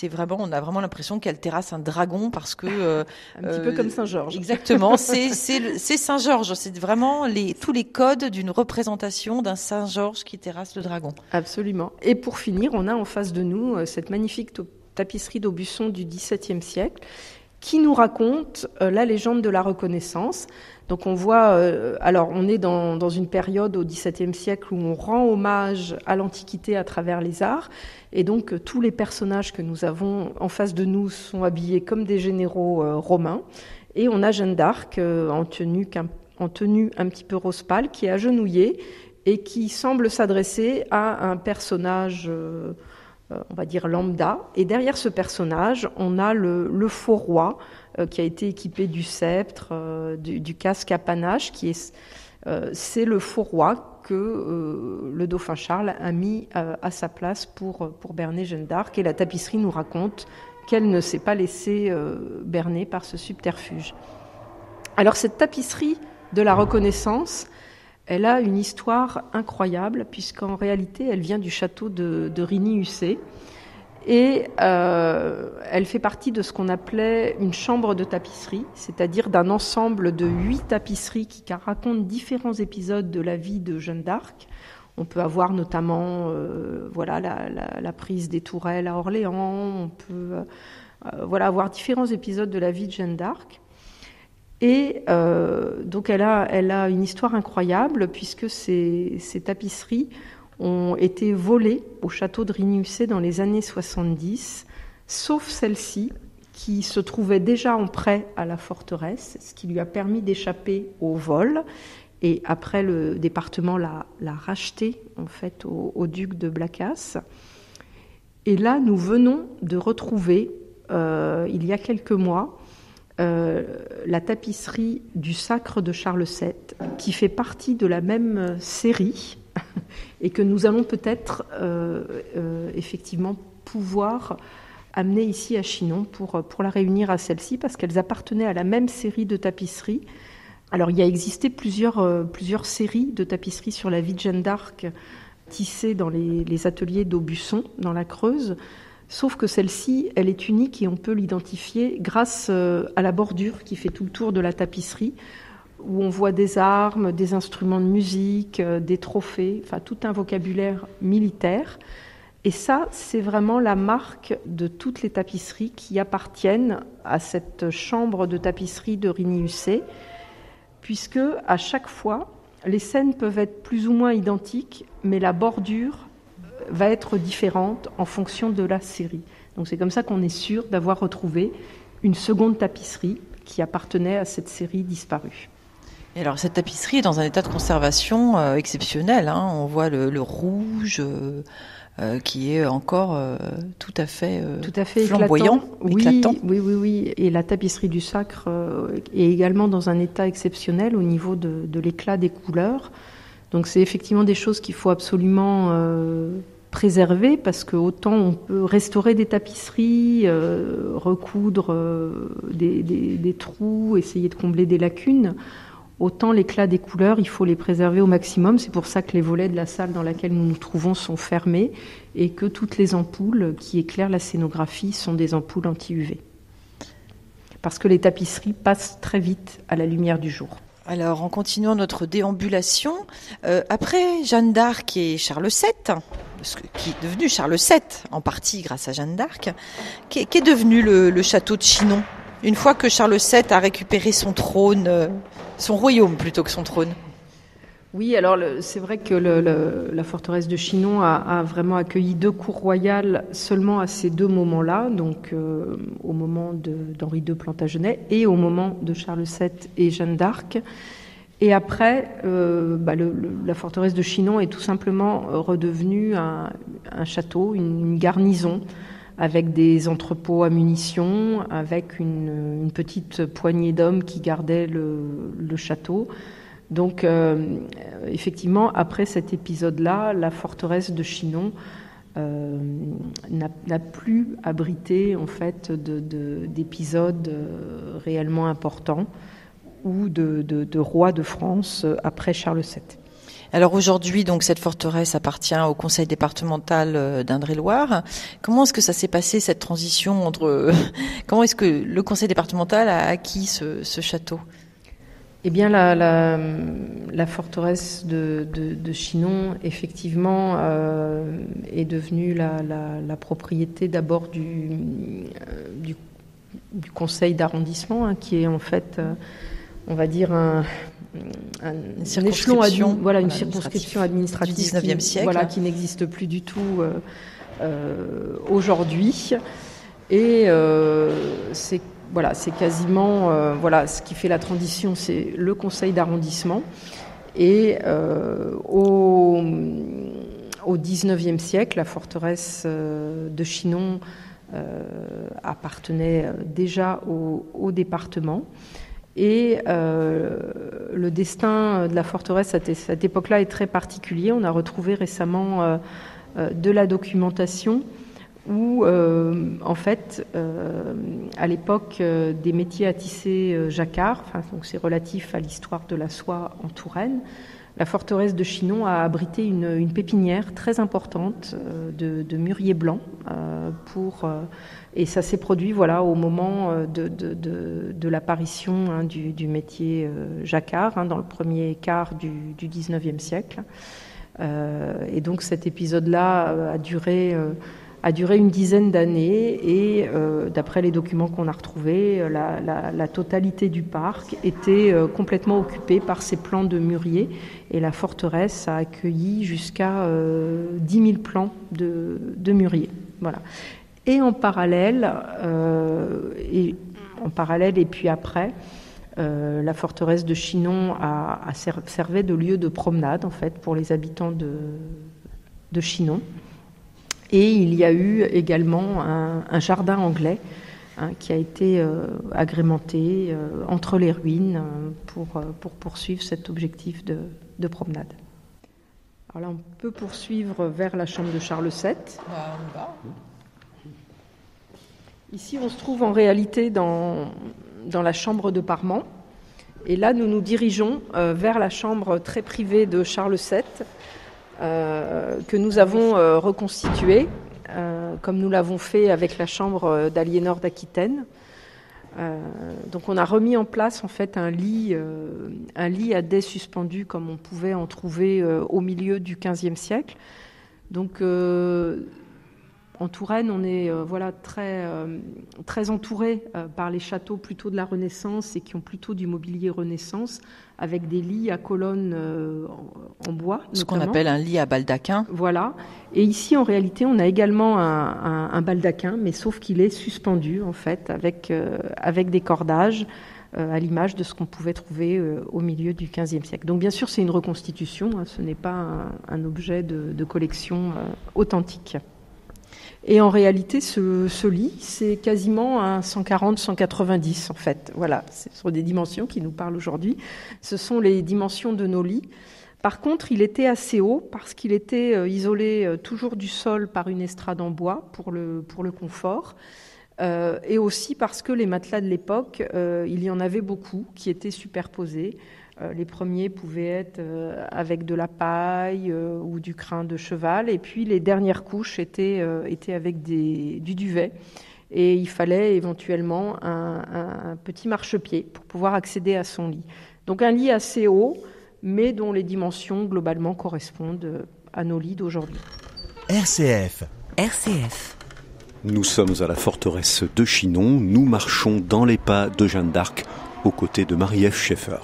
Speaker 4: On a vraiment l'impression qu'elle terrasse un dragon parce que...
Speaker 5: Un petit peu comme Saint-Georges.
Speaker 4: Exactement, c'est Saint-Georges. C'est vraiment tous les codes d'une représentation d'un Saint-Georges qui terrasse le dragon.
Speaker 5: Absolument. Et pour finir, on a en face de nous cette magnifique tapisserie d'Aubusson du XVIIe siècle qui nous raconte la légende de la Reconnaissance. Donc on voit, alors on est dans une période au XVIIe siècle où on rend hommage à l'Antiquité à travers les arts, et donc tous les personnages que nous avons en face de nous sont habillés comme des généraux romains, et on a Jeanne d'Arc en tenue un petit peu rose pâle, qui est agenouillée et qui semble s'adresser à un personnage, on va dire lambda. Et derrière ce personnage, on a le faux roi qui a été équipé du sceptre, du casque à panache, c'est le faux roi que le dauphin Charles a mis à sa place pour berner Jeanne d'Arc. Et la tapisserie nous raconte qu'elle ne s'est pas laissée berner par ce subterfuge. Alors cette tapisserie de la reconnaissance, elle a une histoire incroyable, puisqu'en réalité, elle vient du château de Rigny-Hussé. Et elle fait partie de ce qu'on appelait une chambre de tapisserie, c'est-à-dire d'un ensemble de 8 tapisseries qui racontent différents épisodes de la vie de Jeanne d'Arc. On peut avoir notamment la prise des tourelles à Orléans, on peut avoir différents épisodes de la vie de Jeanne d'Arc. Et donc elle a une histoire incroyable, puisque ces tapisseries ont été volées au château de Rigny-Hussé dans les années 70, sauf celle-ci qui se trouvait déjà en prêt à la forteresse, ce qui lui a permis d'échapper au vol. Et après, le département l'a rachetée en fait au duc de Blacas. Et là, nous venons de retrouver, il y a quelques mois, la tapisserie du sacre de Charles VII, qui fait partie de la même série et que nous allons peut-être effectivement pouvoir amener ici à Chinon pour la réunir à celle-ci, parce qu'elles appartenaient à la même série de tapisseries. Alors il y a existé plusieurs séries de tapisseries sur la vie de Jeanne d'Arc tissées dans les ateliers d'Aubusson, dans la Creuse. Sauf que celle-ci, elle est unique et on peut l'identifier grâce à la bordure qui fait tout le tour de la tapisserie, où on voit des armes, des instruments de musique, des trophées, enfin tout un vocabulaire militaire. Et ça, c'est vraiment la marque de toutes les tapisseries qui appartiennent à cette chambre de tapisserie de Rigny-Hussé, puisque à chaque fois, les scènes peuvent être plus ou moins identiques, mais la bordure va être différente en fonction de la série. Donc c'est comme ça qu'on est sûr d'avoir retrouvé une seconde tapisserie qui appartenait à cette série disparue.
Speaker 4: Et alors cette tapisserie est dans un état de conservation exceptionnel, hein. On voit le rouge qui est encore tout à fait flamboyant, éclatant.
Speaker 5: Oui. Et la tapisserie du sacre est également dans un état exceptionnel au niveau de l'éclat des couleurs. Donc c'est effectivement des choses qu'il faut absolument préserver, parce que autant on peut restaurer des tapisseries, recoudre des trous, essayer de combler des lacunes, autant l'éclat des couleurs, il faut les préserver au maximum. C'est pour ça que les volets de la salle dans laquelle nous nous trouvons sont fermés et que toutes les ampoules qui éclairent la scénographie sont des ampoules anti-UV. Parce que les tapisseries passent très vite à la lumière du jour.
Speaker 4: Alors, en continuant notre déambulation, après Jeanne d'Arc et Charles VII, qui est devenu Charles VII, en partie grâce à Jeanne d'Arc, qu'est devenu le château de Chinon, une fois que Charles VII a récupéré son trône, son royaume plutôt que son trône?
Speaker 5: Oui, alors c'est vrai que la forteresse de Chinon a vraiment accueilli 2 cours royales seulement à ces 2 moments-là, donc au moment d'Henri II Plantagenet et au moment de Charles VII et Jeanne d'Arc. Et après, la forteresse de Chinon est tout simplement redevenue un château, une garnison, avec des entrepôts à munitions, avec une petite poignée d'hommes qui gardaient le château. Donc, effectivement, après cet épisode-là, la forteresse de Chinon n'a plus abrité en fait d'épisodes réellement importants ou de rois de France après Charles VII.
Speaker 4: Alors aujourd'hui, donc cette forteresse appartient au conseil départemental d'Indre-et-Loire. Comment est-ce que ça s'est passé, cette transition comment est-ce que le conseil départemental a acquis ce château?
Speaker 5: Eh bien, la forteresse de Chinon, effectivement, est devenue la propriété d'abord du conseil d'arrondissement, hein, qui est en fait, on va dire, une circonscription administrative
Speaker 4: du XIXe siècle,
Speaker 5: qui n'existe plus du tout aujourd'hui. Et c'est quasiment ce qui fait la transition, c'est le conseil d'arrondissement. Et au XIXe siècle, la forteresse de Chinon appartenait déjà au département. Et le destin de la forteresse à cette époque-là est très particulier. On a retrouvé récemment de la documentation où, en fait, à l'époque des métiers à tisser jacquard, donc c'est relatif à l'histoire de la soie en Touraine, la forteresse de Chinon a abrité une pépinière très importante de mûriers blancs et ça s'est produit au moment de l'apparition du métier jacquard dans le premier quart du 19e siècle. Et donc cet épisode-là a duré une dizaine d'années et d'après les documents qu'on a retrouvés, la totalité du parc était complètement occupée par ces plants de mûriers et la forteresse a accueilli jusqu'à 10 000 plants de mûriers. Voilà. Et en parallèle et puis après, la forteresse de Chinon servait de lieu de promenade en fait pour les habitants de Chinon. Et il y a eu également un jardin anglais qui a été agrémenté entre les ruines pour poursuivre cet objectif de promenade. Alors là, on peut poursuivre vers la chambre de Charles VII. Ici, on se trouve en réalité dans la chambre de Parment. Et là, nous nous dirigeons vers la chambre très privée de Charles VII, que nous avons reconstituée, comme nous l'avons fait avec la chambre d'Aliénor d'Aquitaine. Donc on a remis en place en fait un lit à dais suspendu comme on pouvait en trouver au milieu du XVe siècle. Donc en Touraine, on est très entouré par les châteaux plutôt de la Renaissance et qui ont plutôt du mobilier Renaissance, avec des lits à colonnes en bois.
Speaker 4: Ce qu'on appelle un lit à baldaquin.
Speaker 5: Voilà. Et ici, en réalité, on a également un baldaquin, mais sauf qu'il est suspendu, en fait, avec des cordages, à l'image de ce qu'on pouvait trouver au milieu du XVe siècle. Donc, bien sûr, c'est une reconstitution, ce n'est pas un objet de collection authentique. Et en réalité, ce lit, c'est quasiment un 140-190 en fait. Voilà, ce sont des dimensions qui nous parlent aujourd'hui. Ce sont les dimensions de nos lits. Par contre, il était assez haut parce qu'il était isolé toujours du sol par une estrade en bois pour le confort. Et aussi parce que les matelas de l'époque, il y en avait beaucoup qui étaient superposés. Les premiers pouvaient être avec de la paille ou du crin de cheval, et puis les dernières couches étaient avec du duvet. Et il fallait éventuellement un petit marchepied pour pouvoir accéder à son lit. Donc un lit assez haut, mais dont les dimensions globalement correspondent à nos lits d'aujourd'hui.
Speaker 1: RCF.
Speaker 3: Nous sommes à la forteresse de Chinon. Nous marchons dans les pas de Jeanne d'Arc aux côtés de Marie-Ève Schaeffer.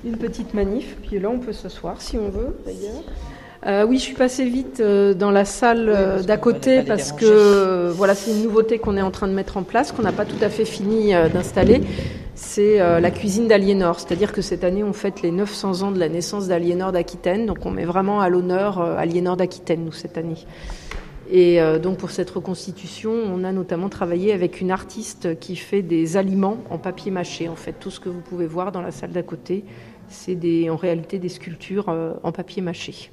Speaker 5: Une petite manif, puis là on peut s'asseoir si on veut d'ailleurs. Oui, je suis passée vite dans la salle d'à côté parce que c'est une nouveauté qu'on est en train de mettre en place, qu'on n'a pas tout à fait fini d'installer. C'est la cuisine d'Aliénor, c'est-à-dire que cette année on fête les 900 ans de la naissance d'Aliénor d'Aquitaine, donc on met vraiment à l'honneur Aliénor d'Aquitaine nous cette année. Et donc pour cette reconstitution, on a notamment travaillé avec une artiste qui fait des aliments en papier mâché. En fait, tout ce que vous pouvez voir dans la salle d'à côté, c'est en réalité des sculptures en papier mâché.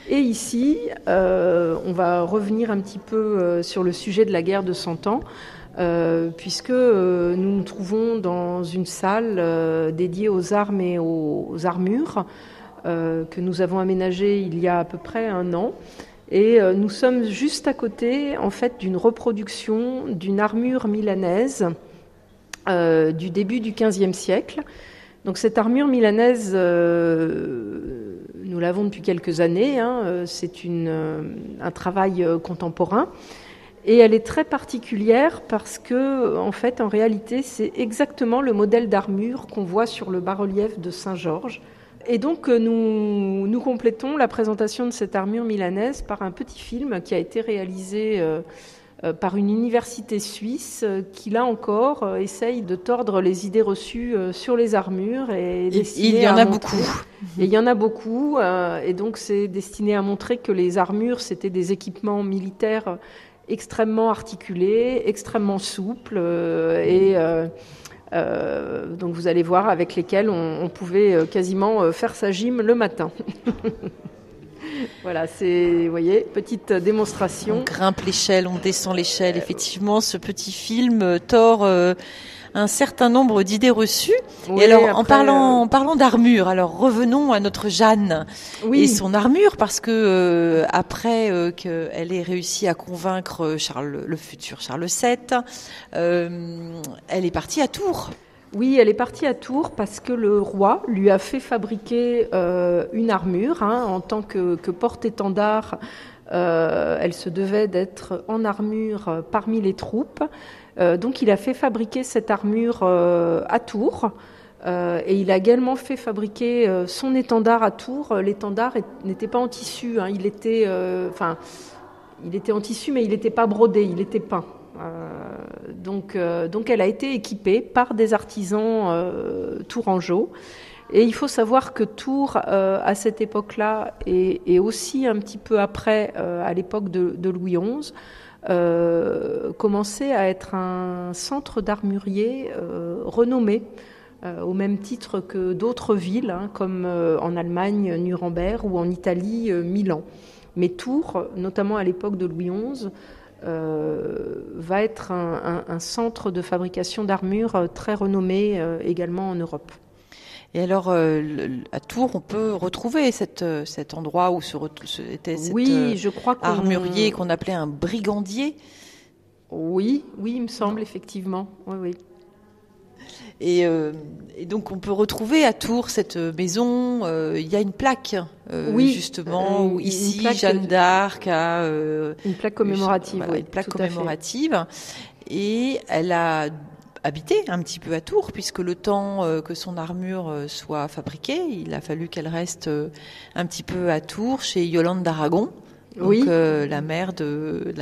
Speaker 5: Et ici, on va revenir un petit peu sur le sujet de la guerre de 100 ans, puisque nous nous trouvons dans une salle dédiée aux armes et aux armures que nous avons aménagée il y a à peu près un an. Et nous sommes juste à côté, en fait, d'une reproduction d'une armure milanaise du début du XVe siècle. Donc cette armure milanaise, nous l'avons depuis quelques années, c'est un travail contemporain. Et elle est très particulière parce que, en fait, en réalité, c'est exactement le modèle d'armure qu'on voit sur le bas-relief de Saint-Georges. Et donc, nous complétons la présentation de cette armure milanaise par un petit film qui a été réalisé par une université suisse qui, là encore, essaye de tordre les idées reçues sur les armures. Et
Speaker 4: il y en a beaucoup.
Speaker 5: Et il y en a beaucoup. Et donc, c'est destiné à montrer que les armures, c'était des équipements militaires extrêmement articulés, extrêmement souples. Donc, vous allez voir, avec lesquels on pouvait quasiment faire sa gym le matin. Voilà, c'est, vous voyez, petite démonstration.
Speaker 4: On grimpe l'échelle, on descend l'échelle. Effectivement, ce petit film tord un certain nombre d'idées reçues.
Speaker 5: Oui,
Speaker 4: et alors,
Speaker 5: après,
Speaker 4: en parlant d'armure, alors revenons à notre Jeanne et son armure, parce que après qu'elle ait réussi à convaincre le futur Charles VII, elle est partie à Tours.
Speaker 5: Oui, elle est partie à Tours parce que le roi lui a fait fabriquer une armure en tant que porte-étendard. Elle se devait d'être en armure parmi les troupes. Donc il a fait fabriquer cette armure à Tours. Et il a également fait fabriquer son étendard à Tours. L'étendard n'était pas en tissu. Il était en tissu, mais il n'était pas brodé, il était peint. Donc elle a été équipée par des artisans tourangeaux. Et il faut savoir que Tours, à cette époque-là, et aussi un petit peu après, à l'époque de Louis XI, commençait à être un centre d'armuriers renommé, au même titre que d'autres villes, comme en Allemagne, Nuremberg, ou en Italie, Milan. Mais Tours, notamment à l'époque de Louis XI, va être un centre de fabrication d'armures très renommé également en Europe.
Speaker 4: Et alors, à Tours, on peut retrouver cet endroit où était cet armurier qu'on appelait un brigandier.
Speaker 5: Oui, il me semble, effectivement. Oui.
Speaker 4: Et donc, on peut retrouver à Tours cette maison. Il y a une plaque, justement, où ici, plaque, Jeanne d'Arc a...
Speaker 5: une plaque commémorative,
Speaker 4: une plaque commémorative. Et elle a habité un petit peu à Tours, puisque le temps que son armure soit fabriquée, il a fallu qu'elle reste un petit peu à Tours, chez Yolande d'Aragon. Donc, la mère de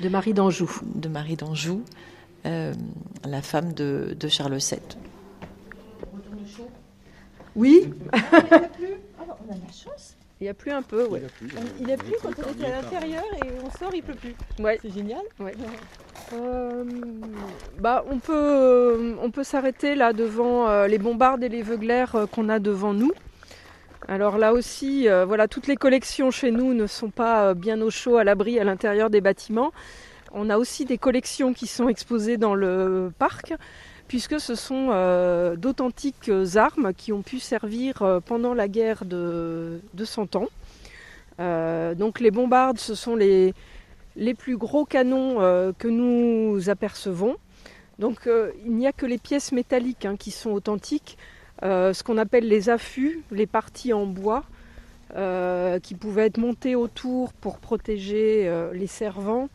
Speaker 5: Marie d'Anjou.
Speaker 4: De Marie d'Anjou. La femme de Charles VII.
Speaker 5: Oui.
Speaker 4: Il n'y a plus. On a de la chance.
Speaker 5: Il y a plu un peu, ouais.
Speaker 4: Il a plu quand on était à l'intérieur et on sort, il pleut plus.
Speaker 5: Ouais.
Speaker 4: C'est génial.
Speaker 5: Ouais. On peut s'arrêter là devant les bombardes et les veuglères qu'on a devant nous. Alors là aussi, toutes les collections chez nous ne sont pas bien au chaud, à l'abri, à l'intérieur des bâtiments. On a aussi des collections qui sont exposées dans le parc, puisque ce sont d'authentiques armes qui ont pu servir pendant la guerre de 100 ans. Donc les bombardes, ce sont les plus gros canons que nous apercevons. Donc il n'y a que les pièces métalliques qui sont authentiques, ce qu'on appelle les affûts, les parties en bois, qui pouvaient être montées autour pour protéger les servants,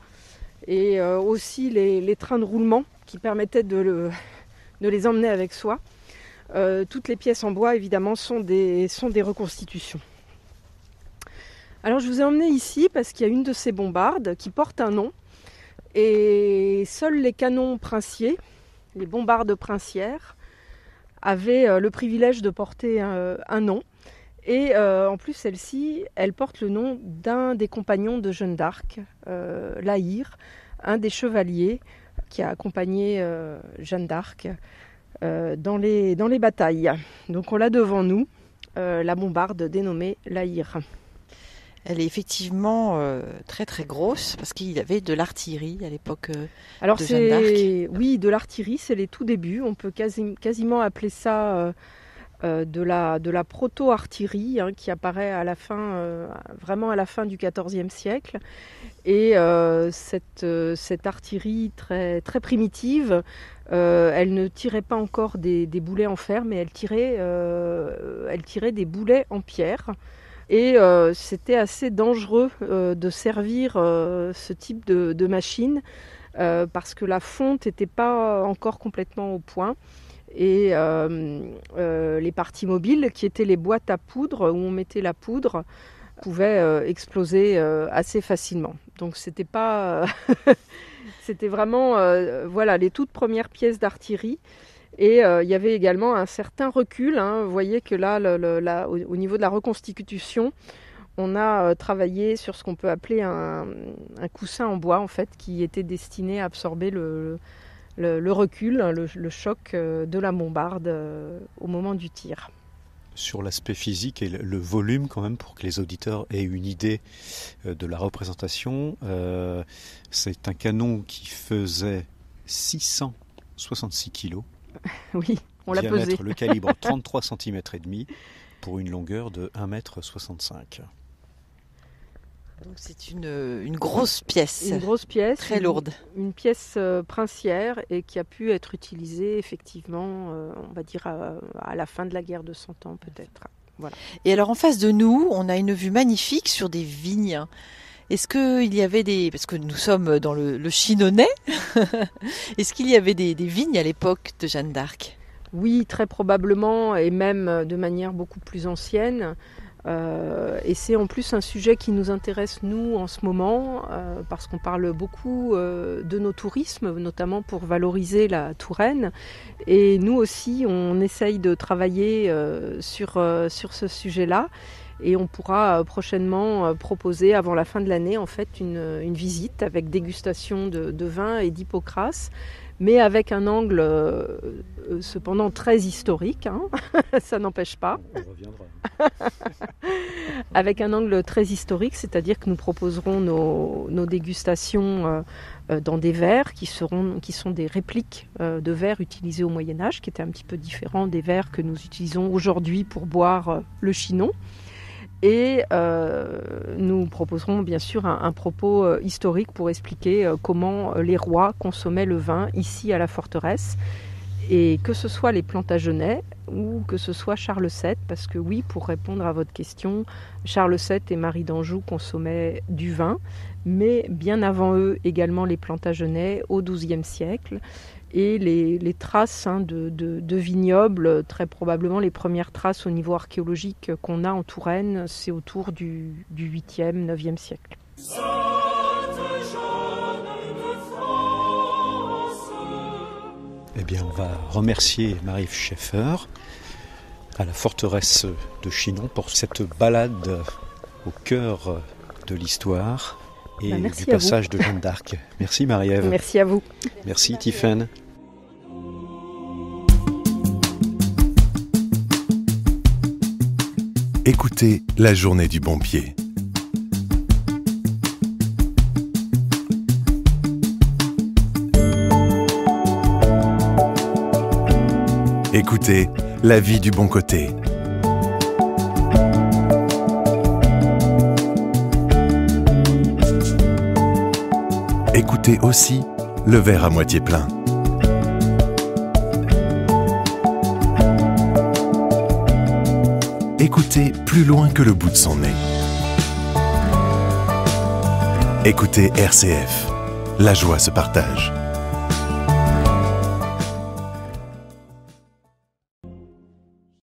Speaker 5: et aussi les trains de roulement qui permettaient de les emmener avec soi. Toutes les pièces en bois, évidemment, sont des reconstitutions. Alors je vous ai emmené ici parce qu'il y a une de ces bombardes qui porte un nom, et seuls les canons princiers, les bombardes princières, avaient le privilège de porter un nom. Et en plus, celle-ci, elle porte le nom d'un des compagnons de Jeanne d'Arc, La Hire, un des chevaliers qui a accompagné Jeanne d'Arc dans les batailles. Donc on l'a devant nous, la bombarde dénommée La Hire.
Speaker 4: Elle est effectivement très très grosse, parce qu'il y avait de l'artillerie à l'époque
Speaker 5: Alors
Speaker 4: de Jeanne d'Arc.
Speaker 5: Oui, de l'artillerie, c'est les tout débuts. On peut quasiment appeler ça... de la proto-artillerie qui apparaît à la fin, vraiment à la fin du XIVe siècle. Et cette artillerie très, très primitive, elle ne tirait pas encore des boulets en fer, mais elle tirait des boulets en pierre. Et c'était assez dangereux de servir ce type de machine, parce que la fonte n'était pas encore complètement au point. Et les parties mobiles, qui étaient les boîtes à poudre où on mettait la poudre, pouvaient exploser assez facilement. Donc c'était pas, c'était vraiment les toutes premières pièces d'artillerie. Et il y avait également un certain recul. Vous voyez que là, au niveau de la reconstitution, on a travaillé sur ce qu'on peut appeler un coussin en bois, en fait, qui était destiné à absorber le recul, le choc de la bombarde au moment du tir.
Speaker 3: Sur l'aspect physique et le volume quand même, pour que les auditeurs aient une idée de la représentation, c'est un canon qui faisait 666 kilos.
Speaker 5: Oui, on l'a pesé.
Speaker 3: Le calibre 33 cm et demi pour une longueur de 1,65 m.
Speaker 4: Donc c'est une grosse pièce.
Speaker 5: Une grosse pièce.
Speaker 4: Très lourde.
Speaker 5: Une pièce princière et qui a pu être utilisée effectivement, on va dire à la fin de la guerre de 100 ans peut-être. Voilà.
Speaker 4: Et alors en face de nous, on a une vue magnifique sur des vignes. Est-ce qu'il y avait parce que nous sommes dans le Chinonnais, est-ce qu'il y avait des vignes à l'époque de Jeanne d'Arc ?
Speaker 5: Oui, très probablement, et même de manière beaucoup plus ancienne. Et c'est en plus un sujet qui nous intéresse nous en ce moment, parce qu'on parle beaucoup de nos tourismes, notamment pour valoriser la Touraine. Et nous aussi, on essaye de travailler sur ce sujet-là. Et on pourra prochainement proposer, avant la fin de l'année, en fait, une visite avec dégustation de vin et d'hypocras, mais avec un angle cependant très historique, ça n'empêche pas.
Speaker 3: On reviendra.
Speaker 5: Avec un angle très historique, c'est-à-dire que nous proposerons nos dégustations dans des verres qui sont des répliques de verres utilisés au Moyen-Âge, qui étaient un petit peu différents des verres que nous utilisons aujourd'hui pour boire le chinon. Et nous proposerons bien sûr un propos historique pour expliquer comment les rois consommaient le vin ici à la forteresse. Et que ce soit les Plantagenets ou que ce soit Charles VII, parce que oui, pour répondre à votre question, Charles VII et Marie d'Anjou consommaient du vin, mais bien avant eux également les Plantagenets au XIIe siècle. Et les traces de vignobles, très probablement les premières traces au niveau archéologique qu'on a en Touraine, c'est autour du 8e, 9e siècle.
Speaker 3: Eh bien, on va remercier Marie-Ève Schaeffer à la forteresse de Chinon pour cette balade au cœur de l'histoire et du passage de Jeanne d'Arc. Merci Marie-Ève.
Speaker 5: Merci à vous.
Speaker 3: Merci Tiffaine.
Speaker 2: Écoutez La Journée du Bon Pied. Écoutez La Vie du Bon Côté. Écoutez aussi Le Verre à moitié plein. Écoutez Plus loin que le bout de son nez. Écoutez RCF. La joie se partage.